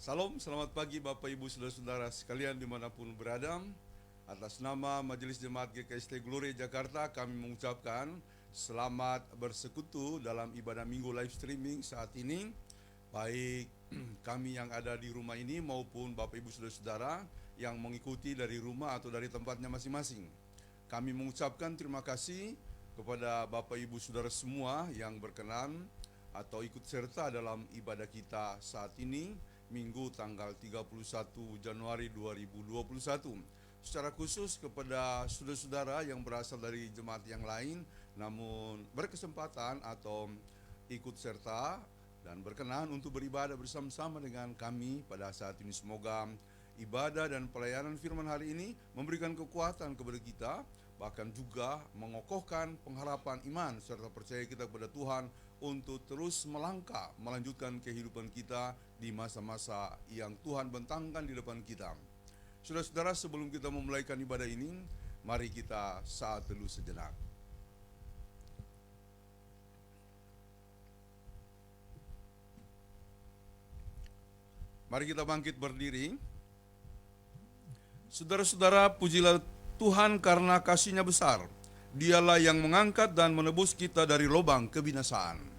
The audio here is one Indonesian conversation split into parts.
Salam, selamat pagi Bapak Ibu Saudara-saudara sekalian dimanapun berada. Atas nama Majelis Jemaat GKST Glory Jakarta kami mengucapkan selamat bersekutu dalam ibadah minggu live streaming saat ini. Baik kami yang ada di rumah ini maupun Bapak Ibu Saudara-saudara yang mengikuti dari rumah atau dari tempatnya masing-masing. Kami mengucapkan terima kasih kepada Bapak Ibu Saudara semua yang berkenan atau ikut serta dalam ibadah kita saat ini, Minggu tanggal 31 Januari 2021. Secara khusus kepada saudara-saudara yang berasal dari jemaat yang lain namun berkesempatan atau ikut serta dan berkenan untuk beribadah bersama-sama dengan kami pada saat ini. Semoga ibadah dan pelayanan firman hari ini memberikan kekuatan kepada kita, bahkan juga mengokohkan pengharapan iman serta percaya kita kepada Tuhan untuk terus melangkah, melanjutkan kehidupan kita di masa-masa yang Tuhan bentangkan di depan kita. Saudara-saudara, sebelum kita memulaikan ibadah ini, mari kita saat teduh sejenak. Mari kita bangkit berdiri. Saudara-saudara, pujilah Tuhan karena kasih-Nya besar. Dialah yang mengangkat dan menebus kita dari lubang kebinasaan.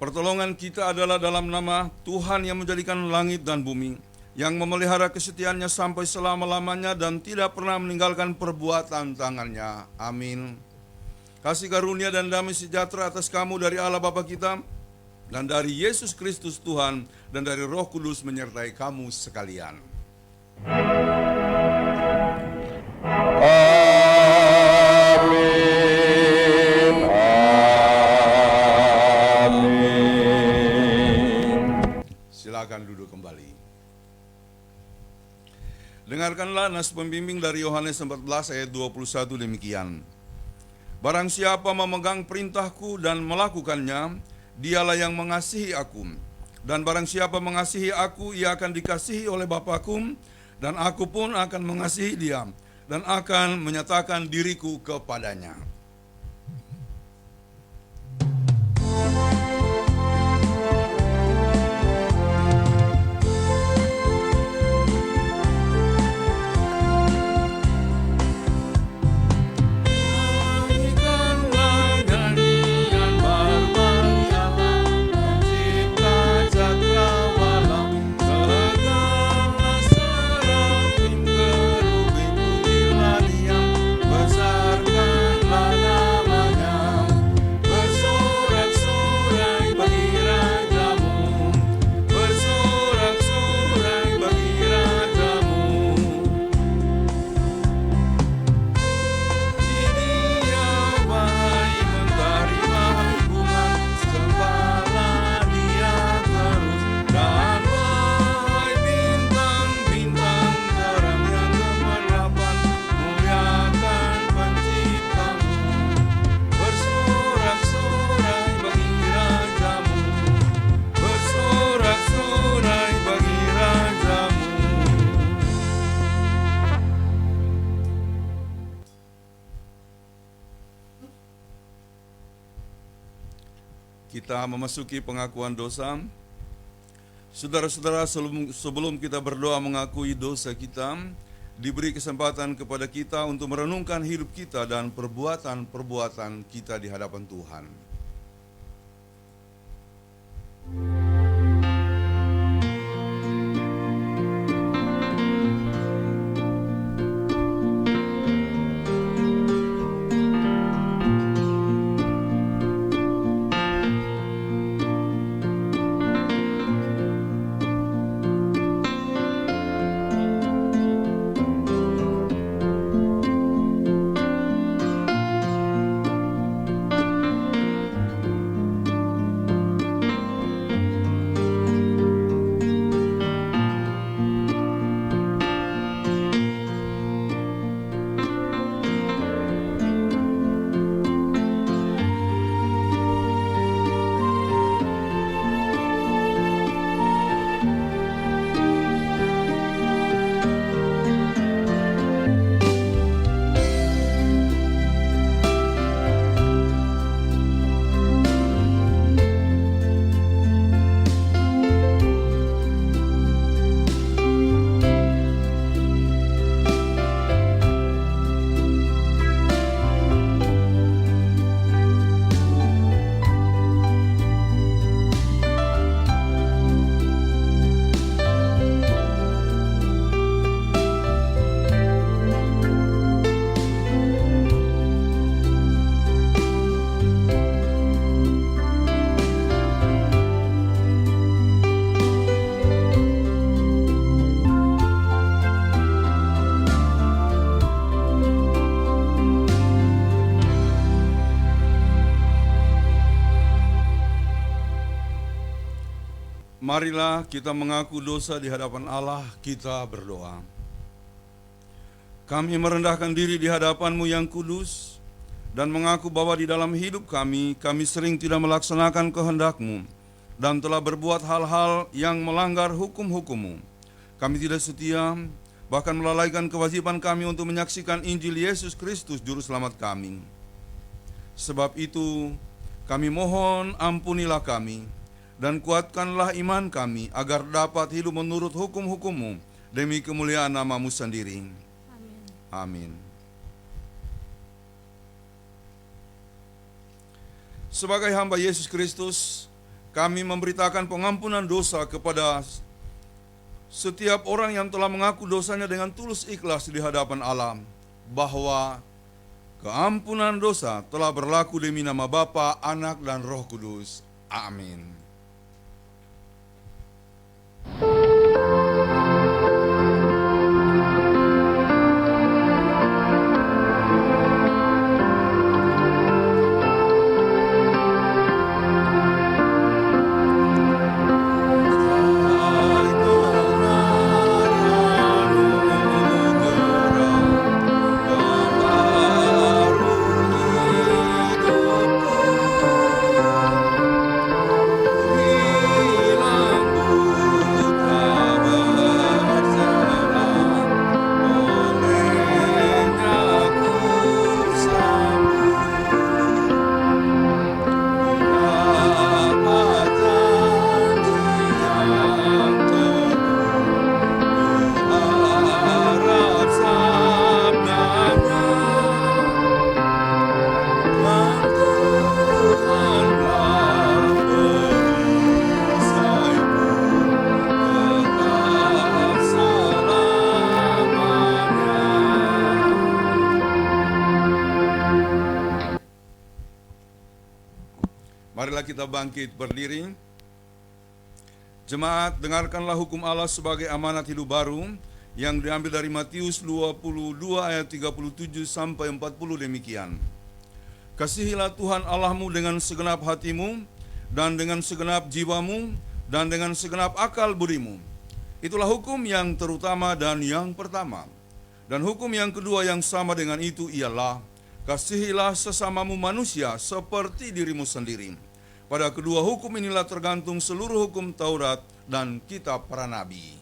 Pertolongan kita adalah dalam nama Tuhan yang menjadikan langit dan bumi, yang memelihara kesetiaannya sampai selama-lamanya dan tidak pernah meninggalkan perbuatan tangannya. Amin. Kasih karunia dan damai sejahtera atas kamu dari Allah Bapa kita dan dari Yesus Kristus Tuhan dan dari Roh Kudus menyertai kamu sekalian. Silakan duduk kembali. Dengarkanlah nas pembimbing dari Yohanes 14 ayat 21 demikian. Barang siapa memegang perintahku dan melakukannya, dialah yang mengasihi aku. Dan barang siapa mengasihi aku, ia akan dikasihi oleh Bapa-Ku, dan aku pun akan mengasihi dia dan akan menyatakan diriku kepadanya. Kita memasuki pengakuan dosa. Saudara-saudara, sebelum kita berdoa mengakui dosa kita, diberi kesempatan kepada kita untuk merenungkan hidup kita dan perbuatan-perbuatan kita di hadapan Tuhan. Marilah kita mengaku dosa di hadapan Allah, kita berdoa. Kami merendahkan diri di hadapan-Mu yang kudus, dan mengaku bahwa di dalam hidup kami sering tidak melaksanakan kehendak-Mu, dan telah berbuat hal-hal yang melanggar hukum-hukum-Mu. Kami tidak setia, bahkan melalaikan kewajiban kami untuk menyaksikan Injil Yesus Kristus, Juru Selamat kami. Sebab itu, kami mohon ampunilah kami, dan kuatkanlah iman kami agar dapat hidup menurut hukum-hukum-Mu demi kemuliaan nama-Mu sendiri. Amin. Sebagai hamba Yesus Kristus, kami memberitakan pengampunan dosa kepada setiap orang yang telah mengaku dosanya dengan tulus ikhlas di hadapan Allah, bahwa keampunan dosa telah berlaku demi nama Bapa, Anak, dan Roh Kudus. Amin. Hilang Marilah kita bangkit berdiri. Jemaat, dengarkanlah hukum Allah sebagai amanat hidup baru yang diambil dari Matius 22 ayat 37 sampai 40 demikian. Kasihilah Tuhan Allahmu dengan segenap hatimu dan dengan segenap jiwamu dan dengan segenap akal budimu. Itulah hukum yang terutama dan yang pertama. Dan hukum yang kedua yang sama dengan itu ialah kasihilah sesamamu manusia seperti dirimu sendiri. Pada kedua hukum inilah tergantung seluruh hukum Taurat dan kitab para nabi.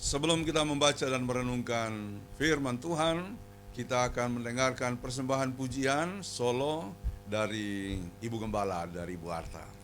Sebelum kita membaca dan merenungkan firman Tuhan, kita akan mendengarkan persembahan pujian solo dari Ibu Gembala, dari Bu Arta.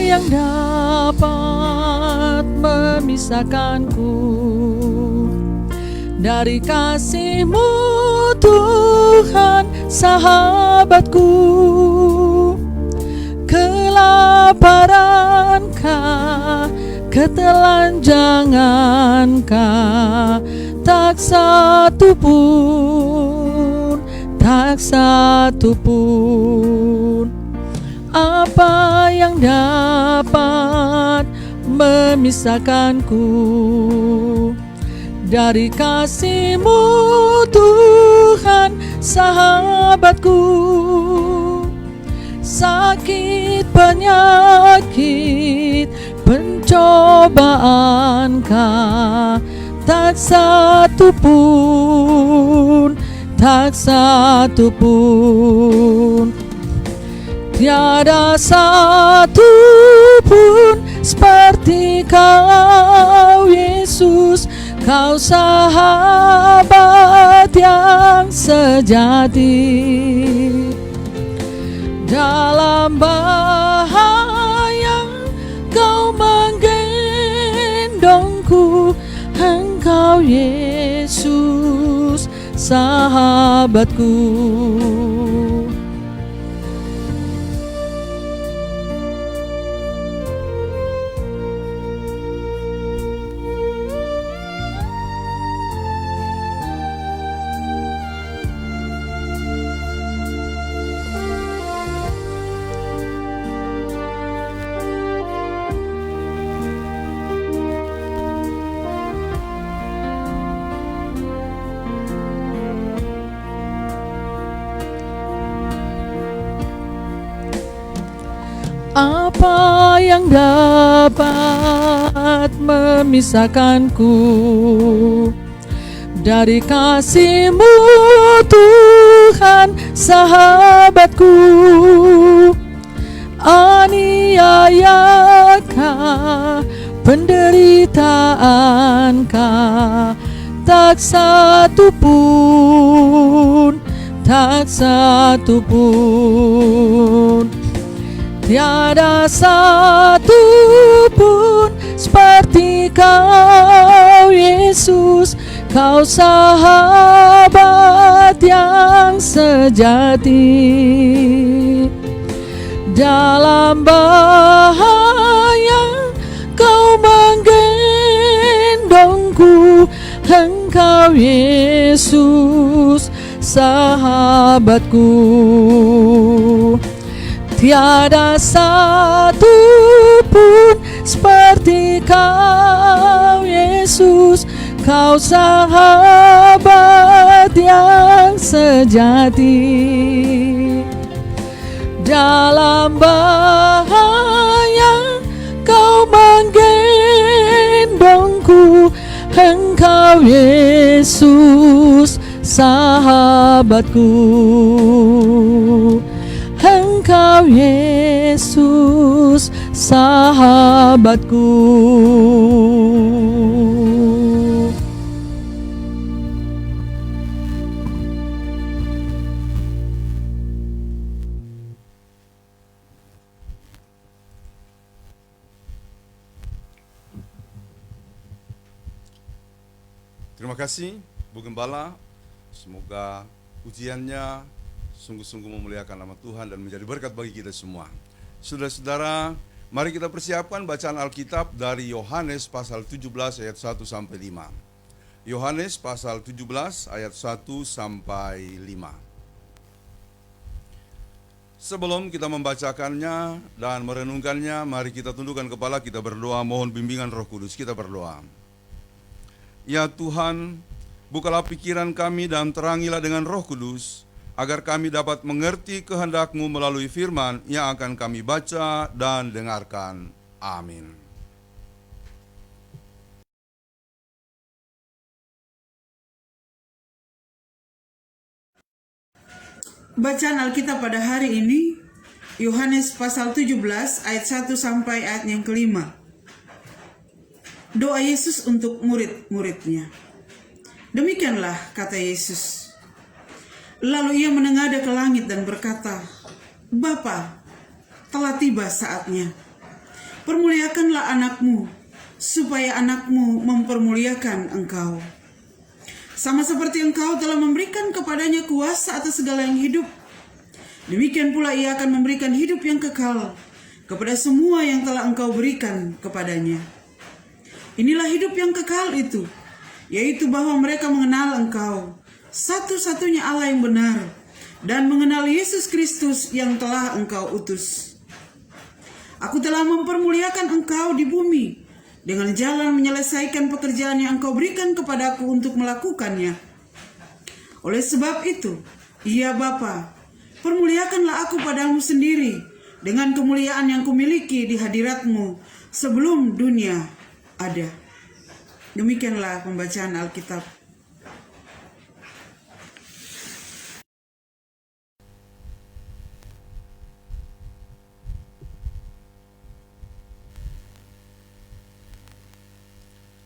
Yang dapat memisahkanku dari kasih-Mu, Tuhan sahabatku? Kelaparankah, ketelanjangankah? Tak satu pun, tak satu pun. Apa yang dapat memisahkanku dari kasih-Mu, Tuhan sahabatku? Sakit, penyakit, pencobaankah? Tak satu pun, tak satu pun. Tiada satu pun seperti Kau, Yesus. Kau sahabat yang sejati. Dalam bahaya Kau menggendongku. Engkau Yesus sahabatku. Apa yang dapat memisahkanku dari kasih-Mu, Tuhan sahabatku? Aniayakah, penderitaankah, tak satu pun, tak satu pun. Tiada satu pun seperti Kau, Yesus. Kau sahabat yang sejati. Dalam bahaya Kau menggendongku. Engkau, Yesus, sahabatku. Tiada satu pun seperti Kau, Yesus. Kau sahabat yang sejati. Dalam bahaya Kau menggendongku. Engkau, Yesus, sahabatku. Engkau, Yesus, sahabatku. Terima kasih Bu Gembala. Semoga ujiannya sungguh-sungguh memuliakan nama Tuhan dan menjadi berkat bagi kita semua. Saudara-saudara, mari kita persiapkan bacaan Alkitab dari Yohanes pasal 17 ayat 1 sampai 5. Yohanes pasal 17 ayat 1 sampai 5. Sebelum kita membacakannya dan merenungkannya, mari kita tundukkan kepala, kita berdoa mohon bimbingan Roh Kudus. Kita berdoa. Ya Tuhan, bukalah pikiran kami dan terangilah dengan Roh Kudus, agar kami dapat mengerti kehendak-Mu melalui firman yang akan kami baca dan dengarkan. Amin. Bacaan Alkitab pada hari ini, Yohanes pasal 17 ayat 1 sampai ayat yang kelima. Doa Yesus untuk murid-muridnya. Demikianlah kata Yesus. Lalu ia menengadah ke langit dan berkata, Bapa, telah tiba saatnya. Permuliakanlah anakmu, supaya anakmu mempermuliakan engkau. Sama seperti engkau telah memberikan kepadanya kuasa atas segala yang hidup, demikian pula ia akan memberikan hidup yang kekal kepada semua yang telah engkau berikan kepadanya. Inilah hidup yang kekal itu, yaitu bahwa mereka mengenal engkau, satu-satunya Allah yang benar, dan mengenal Yesus Kristus yang telah engkau utus. Aku telah mempermuliakan engkau di bumi, dengan jalan menyelesaikan pekerjaan yang engkau berikan kepadaku untuk melakukannya. Oleh sebab itu, ya Bapa, permuliakanlah aku padamu sendiri, dengan kemuliaan yang kumiliki di hadirat-Mu sebelum dunia ada. Demikianlah pembacaan Alkitab.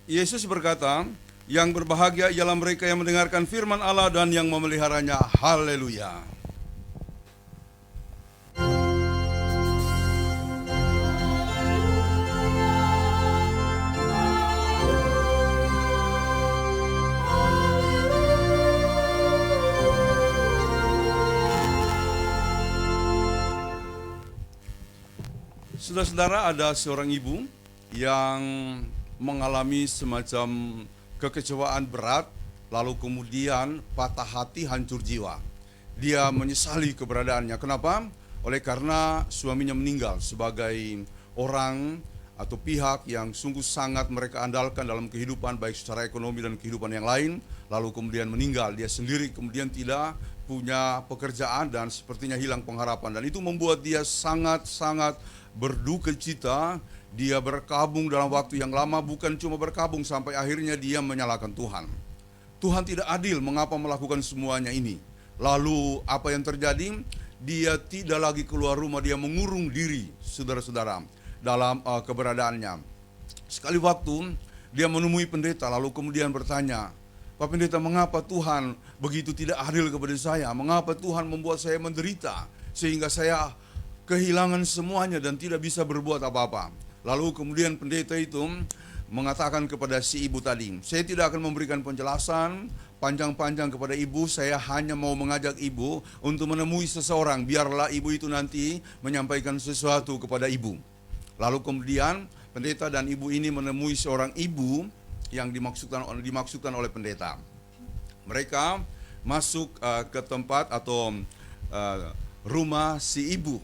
Yesus berkata, yang berbahagia ialah mereka yang mendengarkan firman Allah dan yang memeliharanya. Haleluya. Saudara-saudara, ada seorang ibu yang mengalami semacam kekecewaan berat, lalu kemudian patah hati, hancur jiwa. Dia menyesali keberadaannya. Kenapa? Oleh karena suaminya meninggal sebagai orang atau pihak yang sungguh sangat mereka andalkan dalam kehidupan, baik secara ekonomi dan kehidupan yang lain, lalu kemudian meninggal. Dia sendiri kemudian tidak punya pekerjaan dan sepertinya hilang pengharapan. Dan itu membuat dia sangat-sangat berduka cita, dia berkabung dalam waktu yang lama, bukan cuma berkabung sampai akhirnya dia menyalahkan Tuhan. Tuhan tidak adil, mengapa melakukan semuanya ini? Lalu apa yang terjadi? Dia tidak lagi keluar rumah, dia mengurung diri, saudara-saudara, dalam keberadaannya. Sekali waktu dia menemui pendeta, lalu kemudian bertanya, Pak Pendeta, mengapa Tuhan begitu tidak adil kepada saya? Mengapa Tuhan membuat saya menderita sehingga saya kehilangan semuanya dan tidak bisa berbuat apa-apa? Lalu kemudian pendeta itu mengatakan kepada si ibu tadi, saya tidak akan memberikan penjelasan panjang-panjang kepada ibu, saya hanya mau mengajak ibu untuk menemui seseorang, biarlah ibu itu nanti menyampaikan sesuatu kepada ibu. Lalu kemudian pendeta dan ibu ini menemui seorang ibu yang dimaksudkan oleh pendeta. Mereka masuk ke tempat atau rumah si ibu.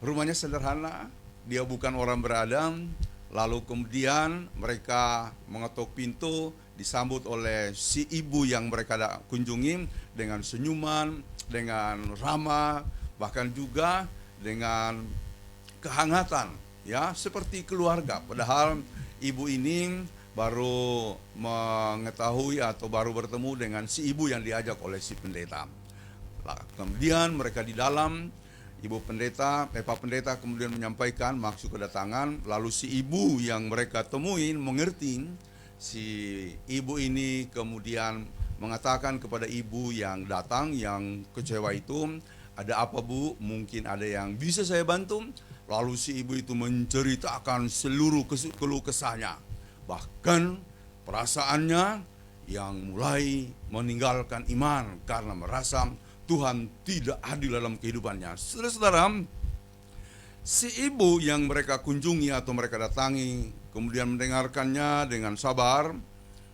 Rumahnya sederhana, dia bukan orang beradab. Lalu kemudian mereka mengetuk pintu, disambut oleh si ibu yang mereka kunjungi dengan senyuman, dengan ramah, bahkan juga dengan kehangatan, ya, seperti keluarga. Padahal ibu ini baru mengetahui atau baru bertemu dengan si ibu yang diajak oleh si pendeta. Kemudian mereka di dalam, Pak Pendeta kemudian menyampaikan maksud kedatangan, lalu si ibu yang mereka temuin mengerti. Si ibu ini kemudian mengatakan kepada ibu yang datang, yang kecewa itu, ada apa Bu? Mungkin ada yang bisa saya bantu? Lalu si ibu itu menceritakan seluruh keluh kesahnya. Bahkan perasaannya yang mulai meninggalkan iman karena merasa Tuhan tidak adil dalam kehidupannya. Saudara-saudara, si ibu yang mereka kunjungi atau mereka datangi kemudian mendengarkannya dengan sabar,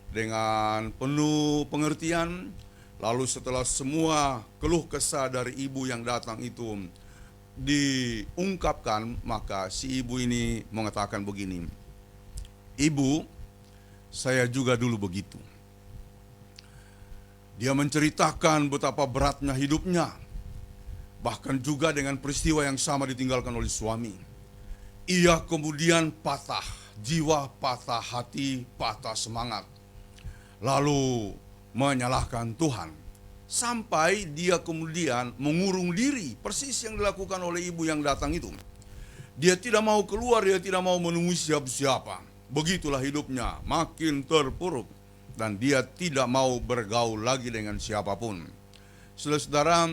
dengan penuh pengertian. Lalu setelah semua keluh kesah dari ibu yang datang itu diungkapkan, maka si ibu ini mengatakan begini, Ibu, saya juga dulu begitu. Dia menceritakan betapa beratnya hidupnya, bahkan juga dengan peristiwa yang sama ditinggalkan oleh suami. Ia kemudian patah jiwa, patah hati, patah semangat, lalu menyalahkan Tuhan. Sampai dia kemudian mengurung diri, persis yang dilakukan oleh ibu yang datang itu. Dia tidak mau keluar, dia tidak mau menemui siapa-siapa. Begitulah hidupnya, makin terpuruk. Dan dia tidak mau bergaul lagi dengan siapapun. Saudara-saudara,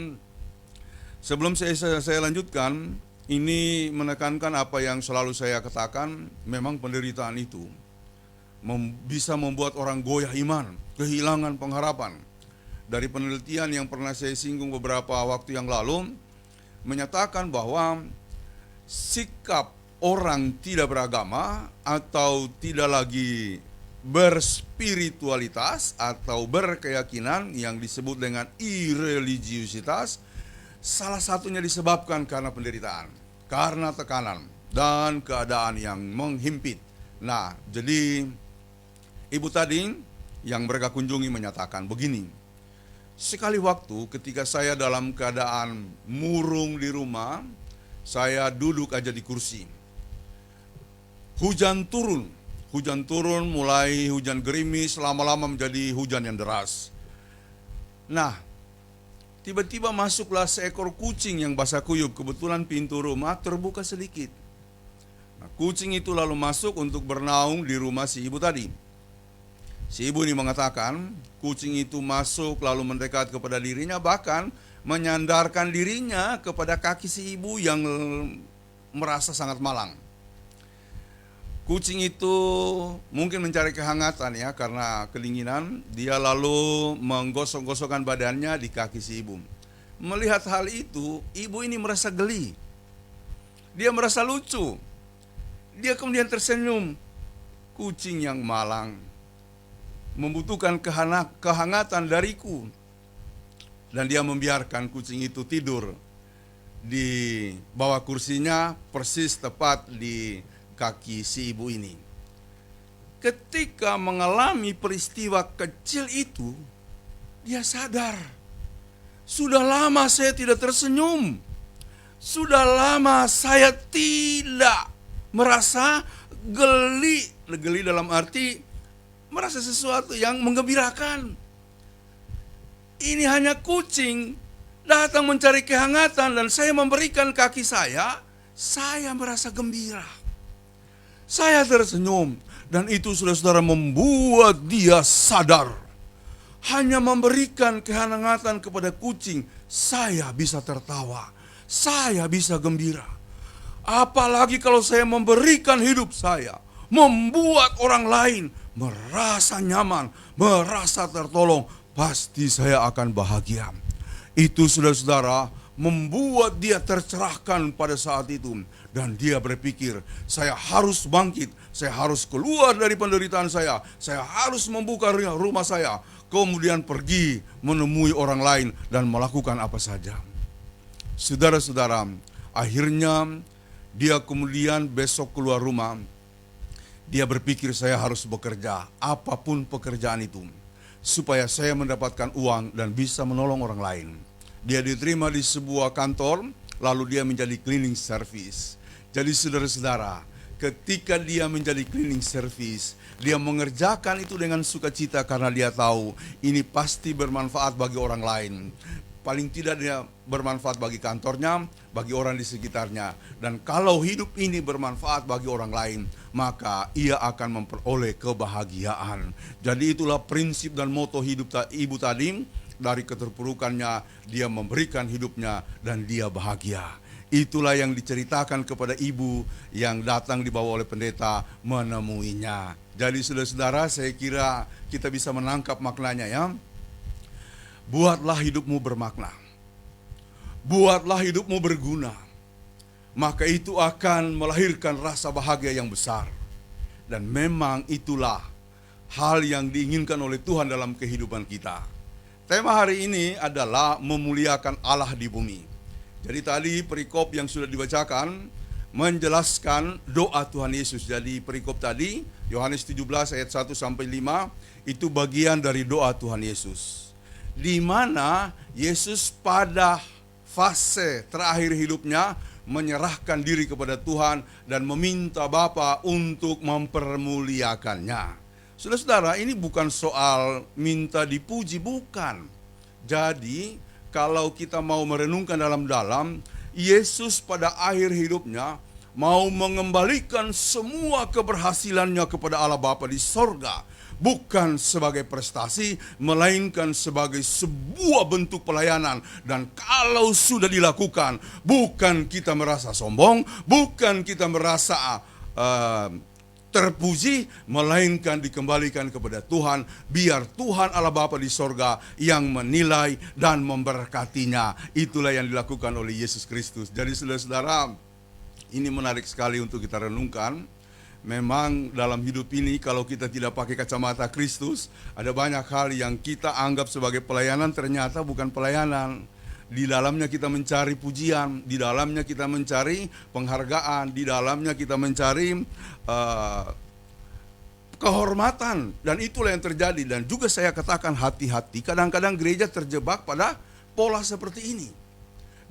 sebelum saya lanjutkan, ini menekankan apa yang selalu saya katakan, memang penderitaan itu bisa membuat orang goyah iman, kehilangan pengharapan. Dari penelitian yang pernah saya singgung beberapa waktu yang lalu, menyatakan bahwa sikap orang tidak beragama atau tidak lagi berspiritualitas atau berkeyakinan yang disebut dengan ireligiusitas, salah satunya disebabkan karena penderitaan, karena tekanan dan keadaan yang menghimpit. Nah, jadi ibu tadi yang mereka kunjungi menyatakan begini, sekali waktu ketika saya dalam keadaan murung di rumah, saya duduk aja di kursi. Hujan turun, mulai hujan gerimis, lama-lama menjadi hujan yang deras. Nah, tiba-tiba masuklah seekor kucing yang basah kuyup. Kebetulan pintu rumah terbuka sedikit. Nah, kucing itu lalu masuk untuk bernaung di rumah si ibu tadi. Si ibu ini mengatakan, kucing itu masuk lalu mendekat kepada dirinya, bahkan menyandarkan dirinya kepada kaki si ibu yang merasa sangat malang. Kucing itu mungkin mencari kehangatan ya, karena kedinginan, dia lalu menggosok-gosokkan badannya di kaki si ibu. Melihat hal itu, ibu ini merasa geli. Dia merasa lucu. Dia kemudian tersenyum. Kucing yang malang membutuhkan kehangatan dariku. Dan dia membiarkan kucing itu tidur di bawah kursinya, persis tepat di kaki si ibu ini. Ketika mengalami peristiwa kecil itu, dia sadar, sudah lama saya tidak tersenyum. Sudah lama saya tidak merasa geli. Geli dalam arti merasa sesuatu yang menggembirakan. Ini hanya kucing datang mencari kehangatan dan saya memberikan kaki saya merasa gembira. Saya tersenyum dan itu saudara-saudara membuat dia sadar. Hanya memberikan kehangatan kepada kucing, saya bisa tertawa, saya bisa gembira. Apalagi kalau saya memberikan hidup saya, membuat orang lain merasa nyaman, merasa tertolong, pasti saya akan bahagia. Itu saudara-saudara membuat dia tercerahkan pada saat itu. Dan dia berpikir, saya harus bangkit, saya harus keluar dari penderitaan saya harus membuka rumah saya, kemudian pergi menemui orang lain dan melakukan apa saja. Saudara-saudara, akhirnya dia kemudian besok keluar rumah, dia berpikir saya harus bekerja, apapun pekerjaan itu, supaya saya mendapatkan uang dan bisa menolong orang lain. Dia diterima di sebuah kantor, lalu dia menjadi cleaning service. Jadi saudara-saudara, ketika dia menjadi cleaning service, dia mengerjakan itu dengan sukacita karena dia tahu ini pasti bermanfaat bagi orang lain. Paling tidak dia bermanfaat bagi kantornya, bagi orang di sekitarnya. Dan kalau hidup ini bermanfaat bagi orang lain, maka ia akan memperoleh kebahagiaan. Jadi itulah prinsip dan moto hidup ibu tadi. Dari keterpurukannya, dia memberikan hidupnya dan dia bahagia. Itulah yang diceritakan kepada ibu yang datang dibawa oleh pendeta menemuinya. Jadi saudara-saudara, saya kira kita bisa menangkap maknanya ya. Buatlah hidupmu bermakna. Buatlah hidupmu berguna. Maka itu akan melahirkan rasa bahagia yang besar. Dan memang itulah hal yang diinginkan oleh Tuhan dalam kehidupan kita. Tema hari ini adalah memuliakan Allah di bumi. Jadi tadi perikop yang sudah dibacakan menjelaskan doa Tuhan Yesus. Jadi perikop tadi Yohanes 17 ayat 1 sampai 5 itu bagian dari doa Tuhan Yesus. Di mana Yesus pada fase terakhir hidupnya menyerahkan diri kepada Tuhan dan meminta Bapa untuk mempermuliakannya. Saudara-saudara, ini bukan soal minta dipuji, bukan. Jadi kalau kita mau merenungkan dalam-dalam, Yesus pada akhir hidupnya mau mengembalikan semua keberhasilannya kepada Allah Bapa di sorga. Bukan sebagai prestasi, melainkan sebagai sebuah bentuk pelayanan. Dan kalau sudah dilakukan, bukan kita merasa sombong, bukan kita merasa terpuji, melainkan dikembalikan kepada Tuhan, biar Tuhan Allah Bapa di sorga yang menilai dan memberkatinya. Itulah yang dilakukan oleh Yesus Kristus. Jadi saudara-saudara, ini menarik sekali untuk kita renungkan. Memang dalam hidup ini kalau kita tidak pakai kacamata Kristus, ada banyak hal yang kita anggap sebagai pelayanan, ternyata bukan pelayanan. Di dalamnya kita mencari pujian, di dalamnya kita mencari penghargaan, di dalamnya kita mencari kehormatan. Dan itulah yang terjadi. Dan juga saya katakan hati-hati, kadang-kadang gereja terjebak pada pola seperti ini.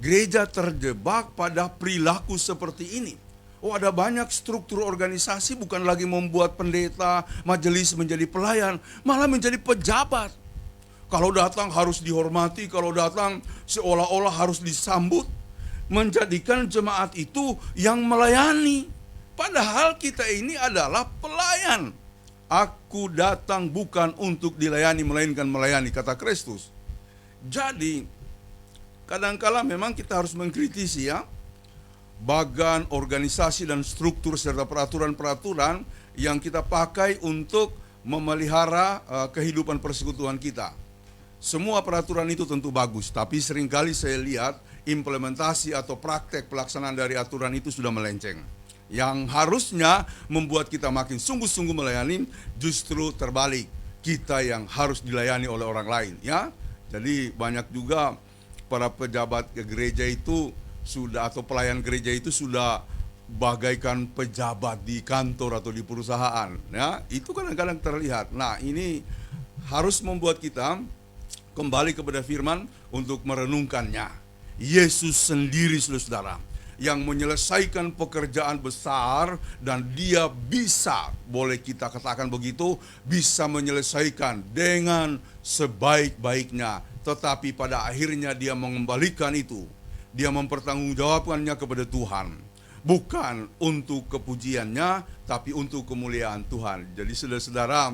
Gereja terjebak pada perilaku seperti ini. Oh, ada banyak struktur organisasi bukan lagi membuat pendeta, majelis menjadi pelayan, malah menjadi pejabat. Kalau datang harus dihormati, kalau datang seolah-olah harus disambut. Menjadikan jemaat itu yang melayani. Padahal kita ini adalah pelayan. Aku datang bukan untuk dilayani, melainkan melayani, kata Kristus. Jadi, kadang-kala memang kita harus mengkritisi ya. Bagan, organisasi dan struktur serta peraturan-peraturan yang kita pakai untuk memelihara kehidupan persekutuan kita. Semua peraturan itu tentu bagus, tapi seringkali saya lihat implementasi atau praktek pelaksanaan dari aturan itu sudah melenceng. Yang harusnya membuat kita makin sungguh-sungguh melayani, justru terbalik. Kita yang harus dilayani oleh orang lain, ya. Jadi banyak juga para pejabat gereja itu sudah, atau pelayan gereja itu sudah bagaikan pejabat di kantor atau di perusahaan, ya. Itu kadang-kadang terlihat. Nah, ini harus membuat kita kembali kepada firman untuk merenungkannya. Yesus sendiri, saudara, yang menyelesaikan pekerjaan besar, dan dia bisa, boleh kita katakan begitu, bisa menyelesaikan dengan sebaik-baiknya. Tetapi pada akhirnya dia mengembalikan itu, dia mempertanggungjawabkannya kepada Tuhan, bukan untuk kepujiannya, tapi untuk kemuliaan Tuhan. Jadi saudara-saudara,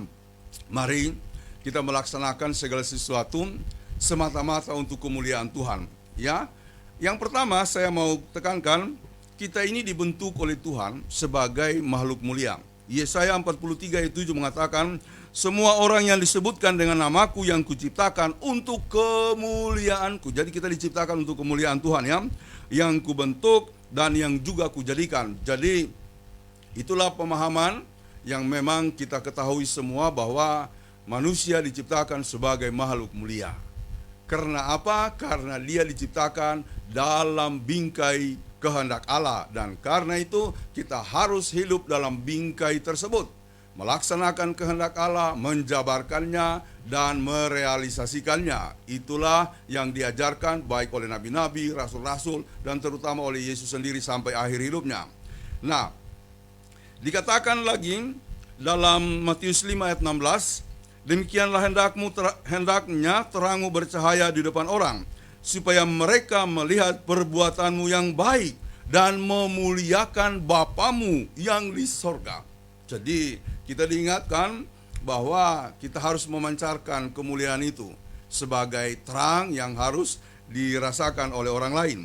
mari kita melaksanakan segala sesuatu semata-mata untuk kemuliaan Tuhan. Ya, yang pertama saya mau tekankan, kita ini dibentuk oleh Tuhan sebagai makhluk mulia. Yesaya 43 ayat 7 mengatakan, semua orang yang disebutkan dengan namaku yang kuciptakan untuk kemuliaanku. Jadi kita diciptakan untuk kemuliaan Tuhan, ya, yang kubentuk dan yang juga kujadikan. Jadi itulah pemahaman yang memang kita ketahui semua, bahwa manusia diciptakan sebagai makhluk mulia. Karena apa? Karena dia diciptakan dalam bingkai kehendak Allah, dan karena itu kita harus hidup dalam bingkai tersebut, melaksanakan kehendak Allah, menjabarkannya dan merealisasikannya. Itulah yang diajarkan baik oleh nabi-nabi, rasul-rasul, dan terutama oleh Yesus sendiri sampai akhir hidupnya. Nah, dikatakan lagi dalam Matius 5 ayat 16, demikianlah hendaknya terangmu bercahaya di depan orang, supaya mereka melihat perbuatanmu yang baik dan memuliakan Bapamu yang di sorga. Jadi kita diingatkan bahwa kita harus memancarkan kemuliaan itu sebagai terang yang harus dirasakan oleh orang lain.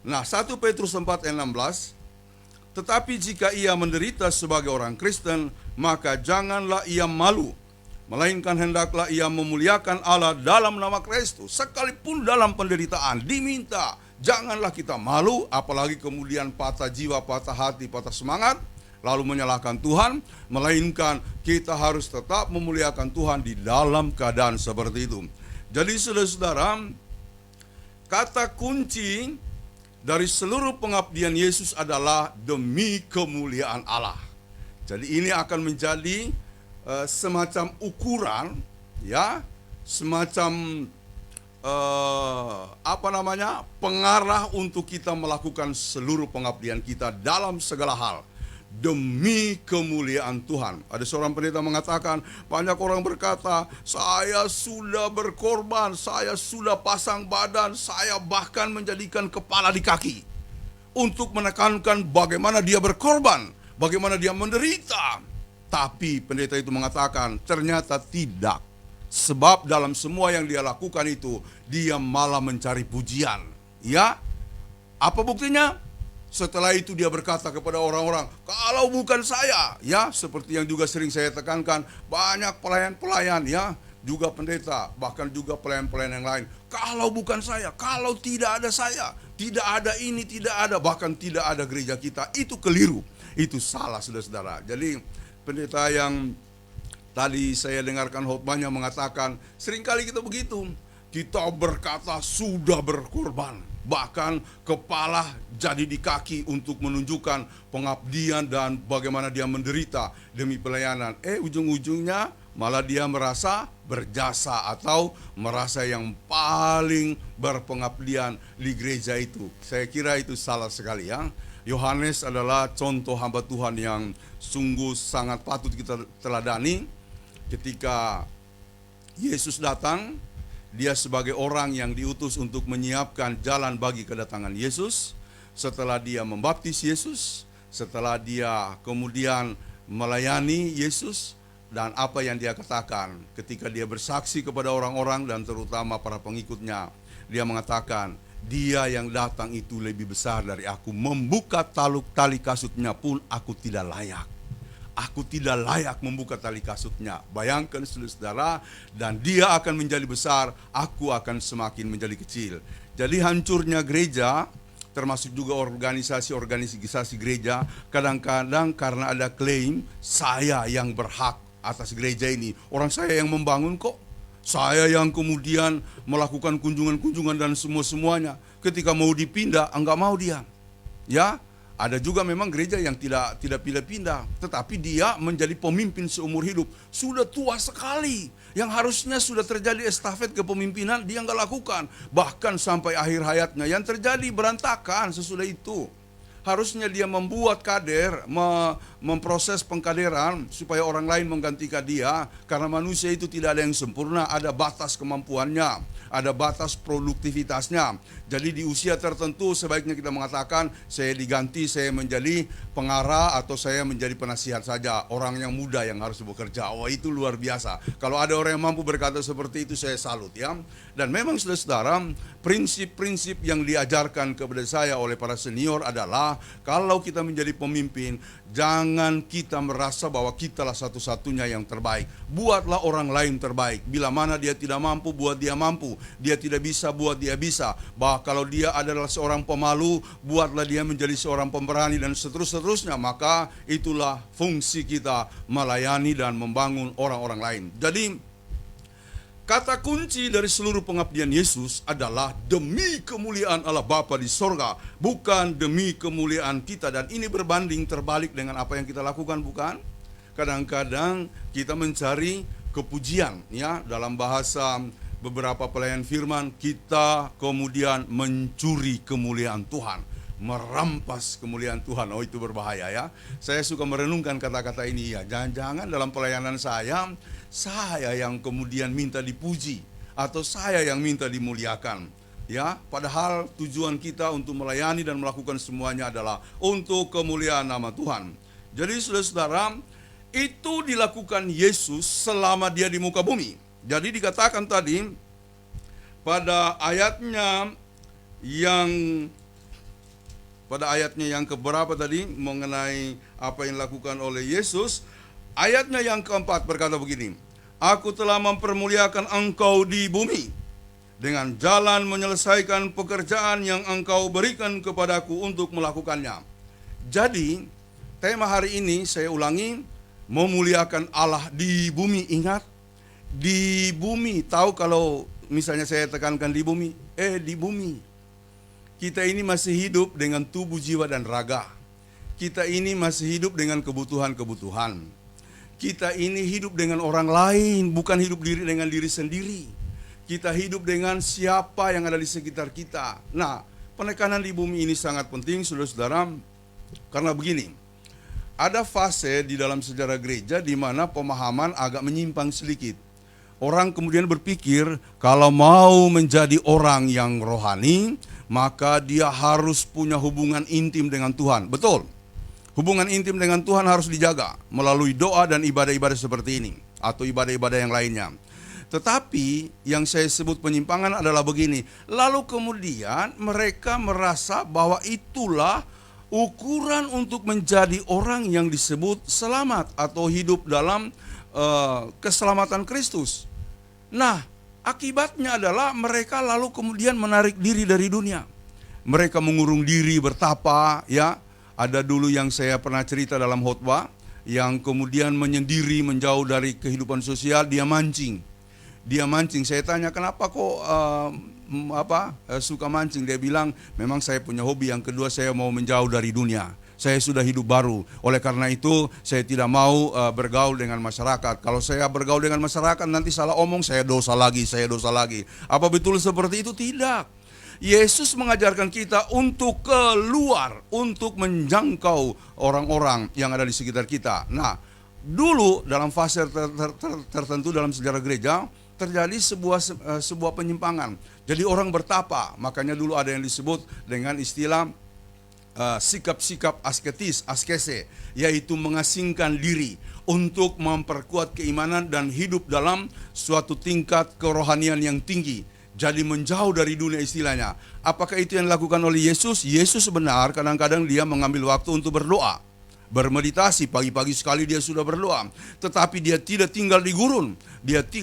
Nah, 1 Petrus 4 ayat 16, tetapi jika ia menderita sebagai orang Kristen, maka janganlah ia malu, melainkan hendaklah ia memuliakan Allah dalam nama Kristus. Sekalipun dalam penderitaan diminta, janganlah kita malu, apalagi kemudian patah jiwa, patah hati, patah semangat, lalu menyalahkan Tuhan, melainkan kita harus tetap memuliakan Tuhan di dalam keadaan seperti itu. Jadi saudara-saudara, kata kunci dari seluruh pengabdian Yesus adalah demi kemuliaan Allah. Jadi ini akan menjadi semacam ukuran, ya, semacam pengarah untuk kita melakukan seluruh pengabdian kita dalam segala hal demi kemuliaan Tuhan. Ada seorang pendeta mengatakan, banyak orang berkata, saya sudah berkorban, saya sudah pasang badan, saya bahkan menjadikan kepala di kaki untuk menekankan bagaimana dia berkorban, bagaimana dia menderita. Tapi pendeta itu mengatakan, ternyata tidak. Sebab dalam semua yang dia lakukan itu, dia malah mencari pujian. Ya, apa buktinya? Setelah itu dia berkata kepada orang-orang, kalau bukan saya, ya, seperti yang juga sering saya tekankan, banyak pelayan-pelayan, ya, juga pendeta, bahkan juga pelayan-pelayan yang lain. Kalau bukan saya, kalau tidak ada saya, tidak ada ini, tidak ada, bahkan tidak ada gereja kita. Itu keliru, itu salah, saudara-saudara. Jadi pendeta yang tadi saya dengarkan khotbahnya mengatakan, seringkali kita begitu, kita berkata sudah berkorban, bahkan kepala jadi di kaki untuk menunjukkan pengabdian dan bagaimana dia menderita demi pelayanan. Ujung-ujungnya malah dia merasa berjasa atau merasa yang paling berpengabdian di gereja itu. Saya kira itu salah sekali, ya. Yohanes adalah contoh hamba Tuhan yang sungguh sangat patut kita teladani. Ketika Yesus datang, dia sebagai orang yang diutus untuk menyiapkan jalan bagi kedatangan Yesus. Setelah dia membaptis Yesus, setelah dia kemudian melayani Yesus, dan apa yang dia katakan ketika dia bersaksi kepada orang-orang dan terutama para pengikutnya, dia mengatakan, dia yang datang itu lebih besar dari aku. Membuka tali kasutnya pun aku tidak layak. Aku tidak layak membuka tali kasutnya. Bayangkan saudara, dan dia akan menjadi besar, aku akan semakin menjadi kecil. Jadi hancurnya gereja, termasuk juga organisasi gereja, kadang-kadang karena ada klaim, saya yang berhak atas gereja ini. Orang saya yang membangun kok. Saya yang kemudian melakukan kunjungan-kunjungan dan semua-semuanya. Ketika mau dipindah, enggak mau dia. Ya, Ada juga memang gereja yang tidak pindah-pindah, tetapi dia menjadi pemimpin seumur hidup. Sudah tua sekali, yang harusnya sudah terjadi estafet kepemimpinan dia nggak lakukan. Bahkan sampai akhir hayatnya yang terjadi berantakan sesudah itu. Harusnya dia membuat kader, memproses pengkaderan supaya orang lain menggantikan dia. Karena manusia itu tidak ada yang sempurna, ada batas kemampuannya, ada batas produktivitasnya. Jadi di usia tertentu sebaiknya kita mengatakan, saya diganti, saya menjadi pengarah atau saya menjadi penasihat saja. Orang yang muda yang harus bekerja. Oh, itu luar biasa. Kalau ada orang yang mampu berkata seperti itu, saya salut ya. Dan memang saudara-saudara, prinsip-prinsip yang diajarkan kepada saya oleh para senior adalah, kalau kita menjadi pemimpin, jangan kita merasa bahwa kitalah satu-satunya yang terbaik. Buatlah orang lain terbaik. Bila mana dia tidak mampu, buat dia mampu. Dia tidak bisa, buat dia bisa. Bahwa kalau dia adalah seorang pemalu, buatlah dia menjadi seorang pemberani, dan seterusnya. Maka itulah fungsi kita, melayani dan membangun orang-orang lain. Jadi kata kunci dari seluruh pengabdian Yesus adalah demi kemuliaan Allah Bapa di sorga, bukan demi kemuliaan kita. Dan ini berbanding terbalik dengan apa yang kita lakukan, bukan? Kadang-kadang kita mencari kepujian, ya, dalam bahasa beberapa pelayan firman, kita kemudian mencuri kemuliaan Tuhan, merampas kemuliaan Tuhan. Oh, itu berbahaya ya. Saya suka merenungkan kata-kata ini ya. Jangan-jangan dalam pelayanan saya yang kemudian minta dipuji atau saya yang minta dimuliakan. Ya, padahal tujuan kita untuk melayani dan melakukan semuanya adalah untuk kemuliaan nama Tuhan. Jadi saudara-saudara, itu dilakukan Yesus selama dia di muka bumi. Jadi dikatakan tadi pada ayatnya yang keberapa tadi mengenai apa yang dilakukan oleh Yesus. Ayatnya yang keempat berkata begini, aku telah mempermuliakan engkau di bumi dengan jalan menyelesaikan pekerjaan yang engkau berikan kepadaku untuk melakukannya. Jadi tema hari ini saya ulangi, memuliakan Allah di bumi. Ingat, di bumi. Tahu kalau misalnya saya tekankan di bumi, di bumi kita ini masih hidup dengan tubuh, jiwa, dan raga. Kita ini masih hidup dengan kebutuhan-kebutuhan. Kita ini hidup dengan orang lain, bukan hidup dengan diri sendiri. Kita hidup dengan siapa yang ada di sekitar kita. Nah, penekanan di bumi ini sangat penting, saudara-saudara, karena begini, ada fase di dalam sejarah gereja di mana pemahaman agak menyimpang sedikit. Orang kemudian berpikir kalau mau menjadi orang yang rohani, maka dia harus punya hubungan intim dengan Tuhan. Betul, hubungan intim dengan Tuhan harus dijaga melalui doa dan ibadah-ibadah seperti ini, atau ibadah-ibadah yang lainnya. Tetapi yang saya sebut penyimpangan adalah begini, lalu kemudian mereka merasa bahwa itulah ukuran untuk menjadi orang yang disebut selamat atau hidup dalam keselamatan Kristus. Nah, akibatnya adalah mereka lalu kemudian menarik diri dari dunia. Mereka mengurung diri, bertapa, ya. Ada dulu yang saya pernah cerita dalam khotbah, yang kemudian menyendiri, menjauh dari kehidupan sosial, dia mancing. Saya tanya, kenapa kok suka mancing? Dia bilang, memang saya punya hobi. Yang kedua, saya mau menjauh dari dunia. Saya sudah hidup baru. Oleh karena itu, saya tidak mau bergaul dengan masyarakat. Kalau saya bergaul dengan masyarakat, nanti salah omong, saya dosa lagi. Apa betul seperti itu? Tidak. Yesus mengajarkan kita untuk keluar, untuk menjangkau orang-orang yang ada di sekitar kita. Nah, dulu dalam fase tertentu dalam sejarah gereja, terjadi sebuah penyimpangan. Jadi orang bertapa, makanya dulu ada yang disebut dengan istilah sikap-sikap askese, yaitu mengasingkan diri untuk memperkuat keimanan dan hidup dalam suatu tingkat kerohanian yang tinggi. Jadi menjauh dari dunia istilahnya. Apakah itu yang dilakukan oleh Yesus? Yesus benar, kadang-kadang dia mengambil waktu untuk berdoa, bermeditasi. Pagi-pagi sekali dia sudah berdoa. Tetapi dia tidak tinggal di gurun.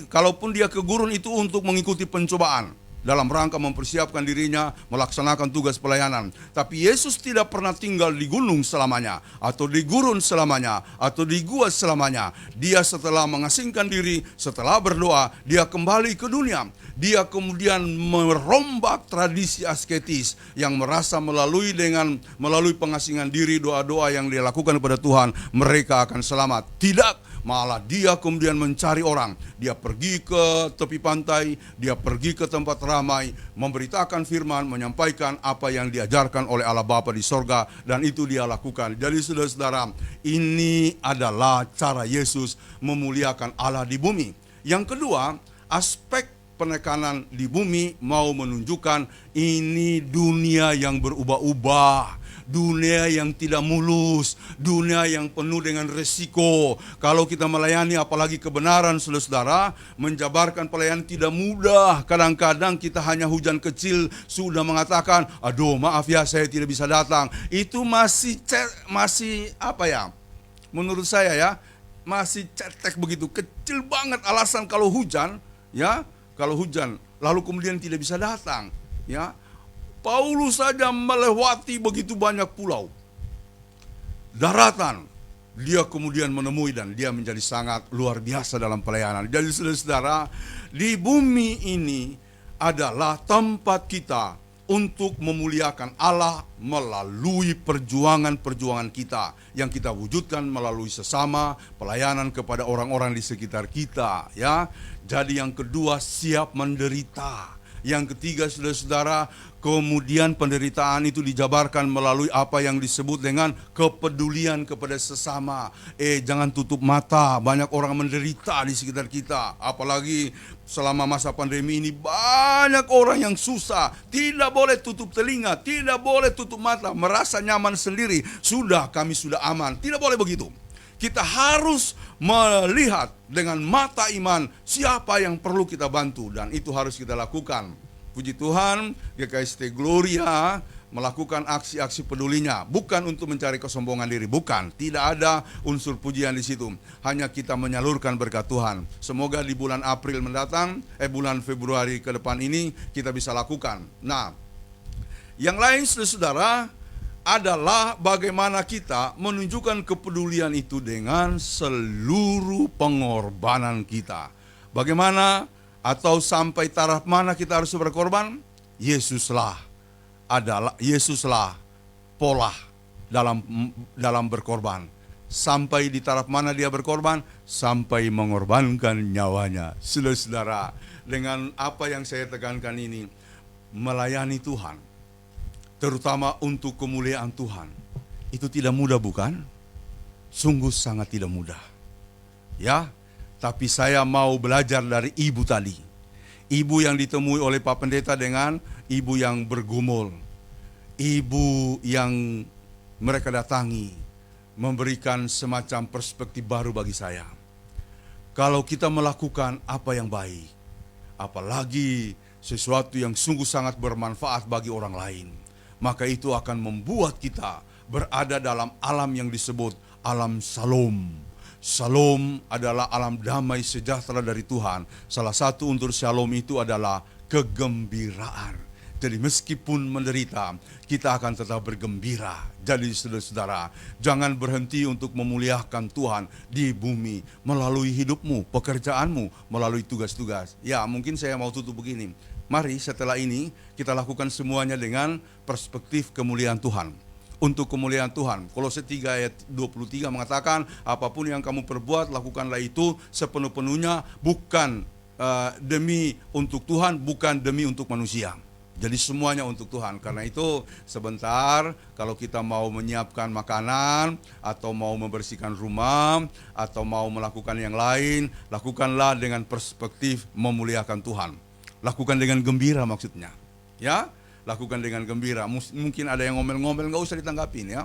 Kalaupun dia ke gurun itu untuk mengikuti pencobaan. dalam rangka mempersiapkan dirinya melaksanakan tugas pelayanan. Tapi Yesus tidak pernah tinggal di gunung selamanya, atau di gurun selamanya, atau di gua selamanya. Dia setelah mengasingkan diri, setelah berdoa, dia kembali ke dunia. Dia kemudian merombak tradisi asketis yang merasa melalui pengasingan diri, doa-doa yang dia lakukan kepada Tuhan, mereka akan selamat. Tidak. Malah dia kemudian mencari orang. Dia pergi ke tepi pantai, dia pergi ke tempat ramai, memberitakan firman, menyampaikan apa yang diajarkan oleh Allah Bapa di sorga, dan itu dia lakukan. Jadi saudara-saudara, ini adalah cara Yesus memuliakan Allah di bumi. Yang kedua, aspek penekanan di bumi mau menunjukkan ini dunia yang berubah-ubah. Dunia yang tidak mulus, dunia yang penuh dengan resiko. Kalau kita melayani apalagi kebenaran, saudara-saudara, menjabarkan pelayanan tidak mudah. Kadang-kadang kita hanya hujan kecil sudah mengatakan, aduh maaf ya saya tidak bisa datang. Itu masih apa ya, menurut saya ya, masih cetek begitu, kecil banget alasan kalau hujan, ya, kalau hujan lalu kemudian tidak bisa datang, ya. Paulus saja melewati begitu banyak pulau, daratan, dia kemudian menemui dan dia menjadi sangat luar biasa dalam pelayanan. Jadi saudara-saudara, di bumi ini adalah tempat kita untuk memuliakan Allah melalui perjuangan-perjuangan kita yang kita wujudkan melalui sesama, pelayanan kepada orang-orang di sekitar kita, ya. Jadi yang kedua, siap menderita. Yang ketiga, saudara-saudara, kemudian penderitaan itu dijabarkan melalui apa yang disebut dengan kepedulian kepada sesama. Jangan tutup mata, banyak orang menderita di sekitar kita. Apalagi selama masa pandemi ini banyak orang yang susah. Tidak boleh tutup telinga, tidak boleh tutup mata, merasa nyaman sendiri. Kami sudah aman. Tidak boleh begitu. Kita harus melihat dengan mata iman siapa yang perlu kita bantu, dan itu harus kita lakukan. Puji Tuhan, GKST Gloria melakukan aksi-aksi pedulinya, bukan untuk mencari kesombongan diri, bukan. Tidak ada unsur pujian di situ. Hanya kita menyalurkan berkat Tuhan. Semoga di bulan April mendatang, bulan Februari ke depan ini kita bisa lakukan. Nah, yang lain saudara adalah bagaimana kita menunjukkan kepedulian itu dengan seluruh pengorbanan kita. Bagaimana atau sampai taraf mana kita harus berkorban? Yesuslah pola dalam berkorban. Sampai di taraf mana dia berkorban? Sampai mengorbankan nyawanya. Saudara-saudara, dengan apa yang saya tekankan ini, melayani Tuhan, terutama untuk kemuliaan Tuhan, itu tidak mudah, bukan? Sungguh sangat tidak mudah. Ya, tapi saya mau belajar dari ibu tadi. Ibu yang ditemui oleh Pak Pendeta dengan ibu yang bergumul. Ibu yang mereka datangi, memberikan semacam perspektif baru bagi saya. Kalau kita melakukan apa yang baik, apalagi sesuatu yang sungguh sangat bermanfaat bagi orang lain, maka itu akan membuat kita berada dalam alam yang disebut alam Shalom. Shalom adalah alam damai sejahtera dari Tuhan. Salah satu unsur Shalom itu adalah kegembiraan. Jadi meskipun menderita, kita akan tetap bergembira. Jadi saudara-saudara, jangan berhenti untuk memuliakan Tuhan di bumi melalui hidupmu, pekerjaanmu, melalui tugas-tugas. Ya, mungkin saya mau tutup begini. Mari setelah ini kita lakukan semuanya dengan perspektif kemuliaan Tuhan. Untuk kemuliaan Tuhan. Kolose 3 ayat 23 mengatakan, apapun yang kamu perbuat, lakukanlah itu sepenuh-penuhnya bukan demi untuk Tuhan, bukan demi untuk manusia. Jadi semuanya untuk Tuhan. Karena itu sebentar, kalau kita mau menyiapkan makanan, atau mau membersihkan rumah, atau mau melakukan yang lain, lakukanlah dengan perspektif memuliakan Tuhan. Lakukan dengan gembira maksudnya, ya, lakukan dengan gembira. Mungkin ada yang ngomel-ngomel, nggak usah ditanggapin, ya,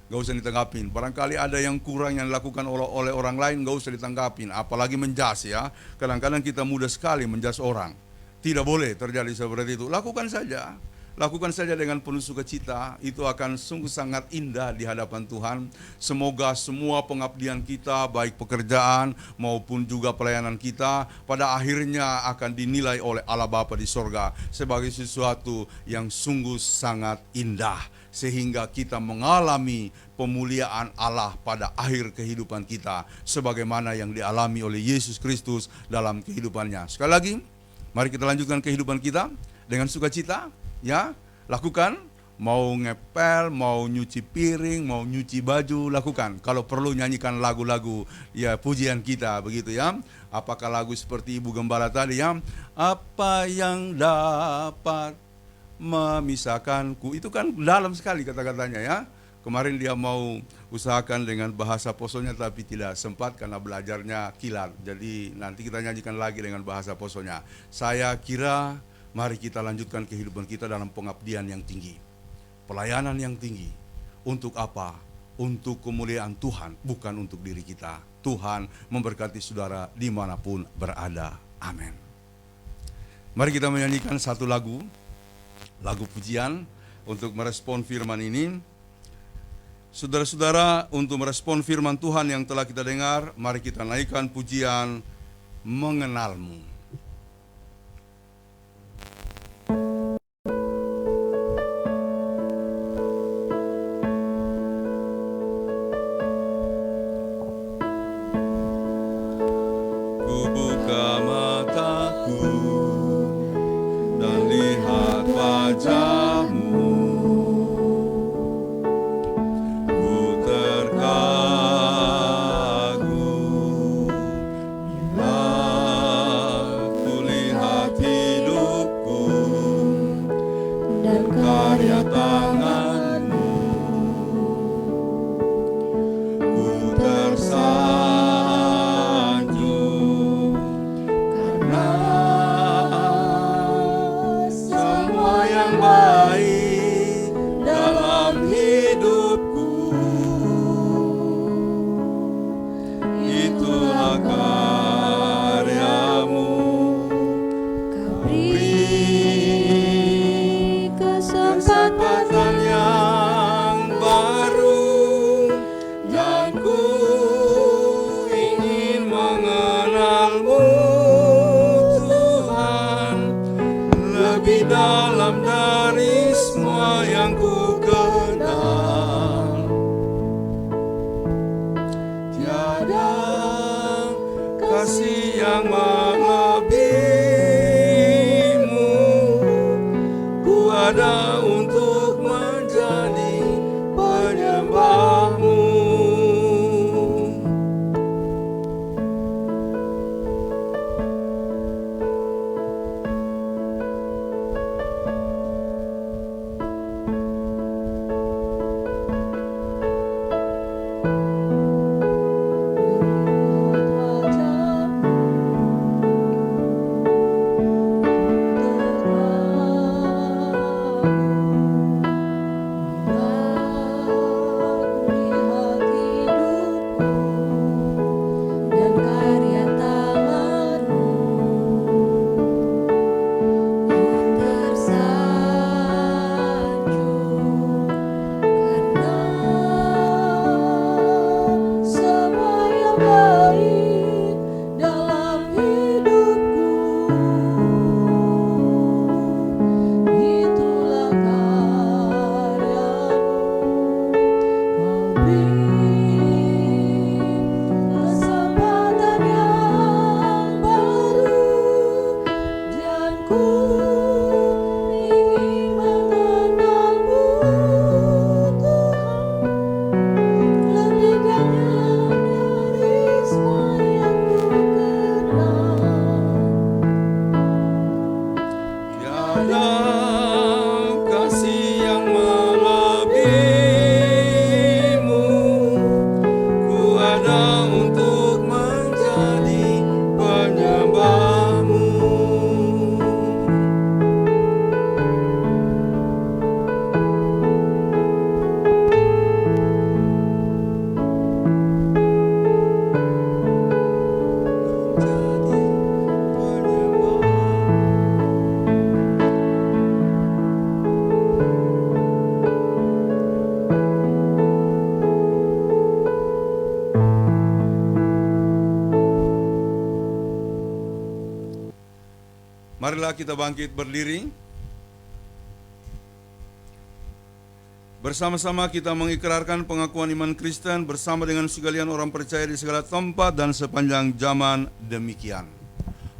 nggak usah ditanggapin. Barangkali ada yang kurang yang dilakukan oleh orang lain, nggak usah ditanggapin. Apalagi menjas, ya. Kadang-kadang kita mudah sekali menjas orang. Tidak boleh terjadi seperti itu. Lakukan saja lakukan saja dengan penuh sukacita. Itu akan sungguh sangat indah di hadapan Tuhan. Semoga semua pengabdian kita, baik pekerjaan maupun juga pelayanan kita, pada akhirnya akan dinilai oleh Allah Bapa di sorga sebagai sesuatu yang sungguh sangat indah, sehingga kita mengalami pemuliaan Allah pada akhir kehidupan kita, sebagaimana yang dialami oleh Yesus Kristus dalam kehidupannya. Sekali lagi, mari kita lanjutkan kehidupan kita dengan sukacita, ya. Lakukan, mau ngepel, mau nyuci piring, mau nyuci baju, lakukan. Kalau perlu nyanyikan lagu-lagu, ya, pujian kita, begitu ya. Apakah lagu seperti Ibu Gembala tadi, ya, apa yang dapat memisahkanku, itu kan dalam sekali kata-katanya, ya. Kemarin dia mau usahakan dengan bahasa Posonya tapi tidak sempat karena belajarnya kilat. Jadi nanti kita nyanyikan lagi dengan bahasa Posonya. Saya kira mari kita lanjutkan kehidupan kita dalam pengabdian yang tinggi, pelayanan yang tinggi. Untuk apa? Untuk kemuliaan Tuhan, bukan untuk diri kita. Tuhan memberkati saudara dimanapun berada. Amin. Mari kita menyanyikan satu lagu pujian untuk merespon firman ini. Saudara-saudara, untuk merespon firman Tuhan yang telah kita dengar, mari kita naikkan pujian Mengenalmu. Ku buka mataku dan lihat wajahmu. Marilah kita bangkit berdiri. Bersama-sama kita mengikrarkan pengakuan iman Kristen bersama dengan sekalian orang percaya di segala tempat dan sepanjang zaman demikian.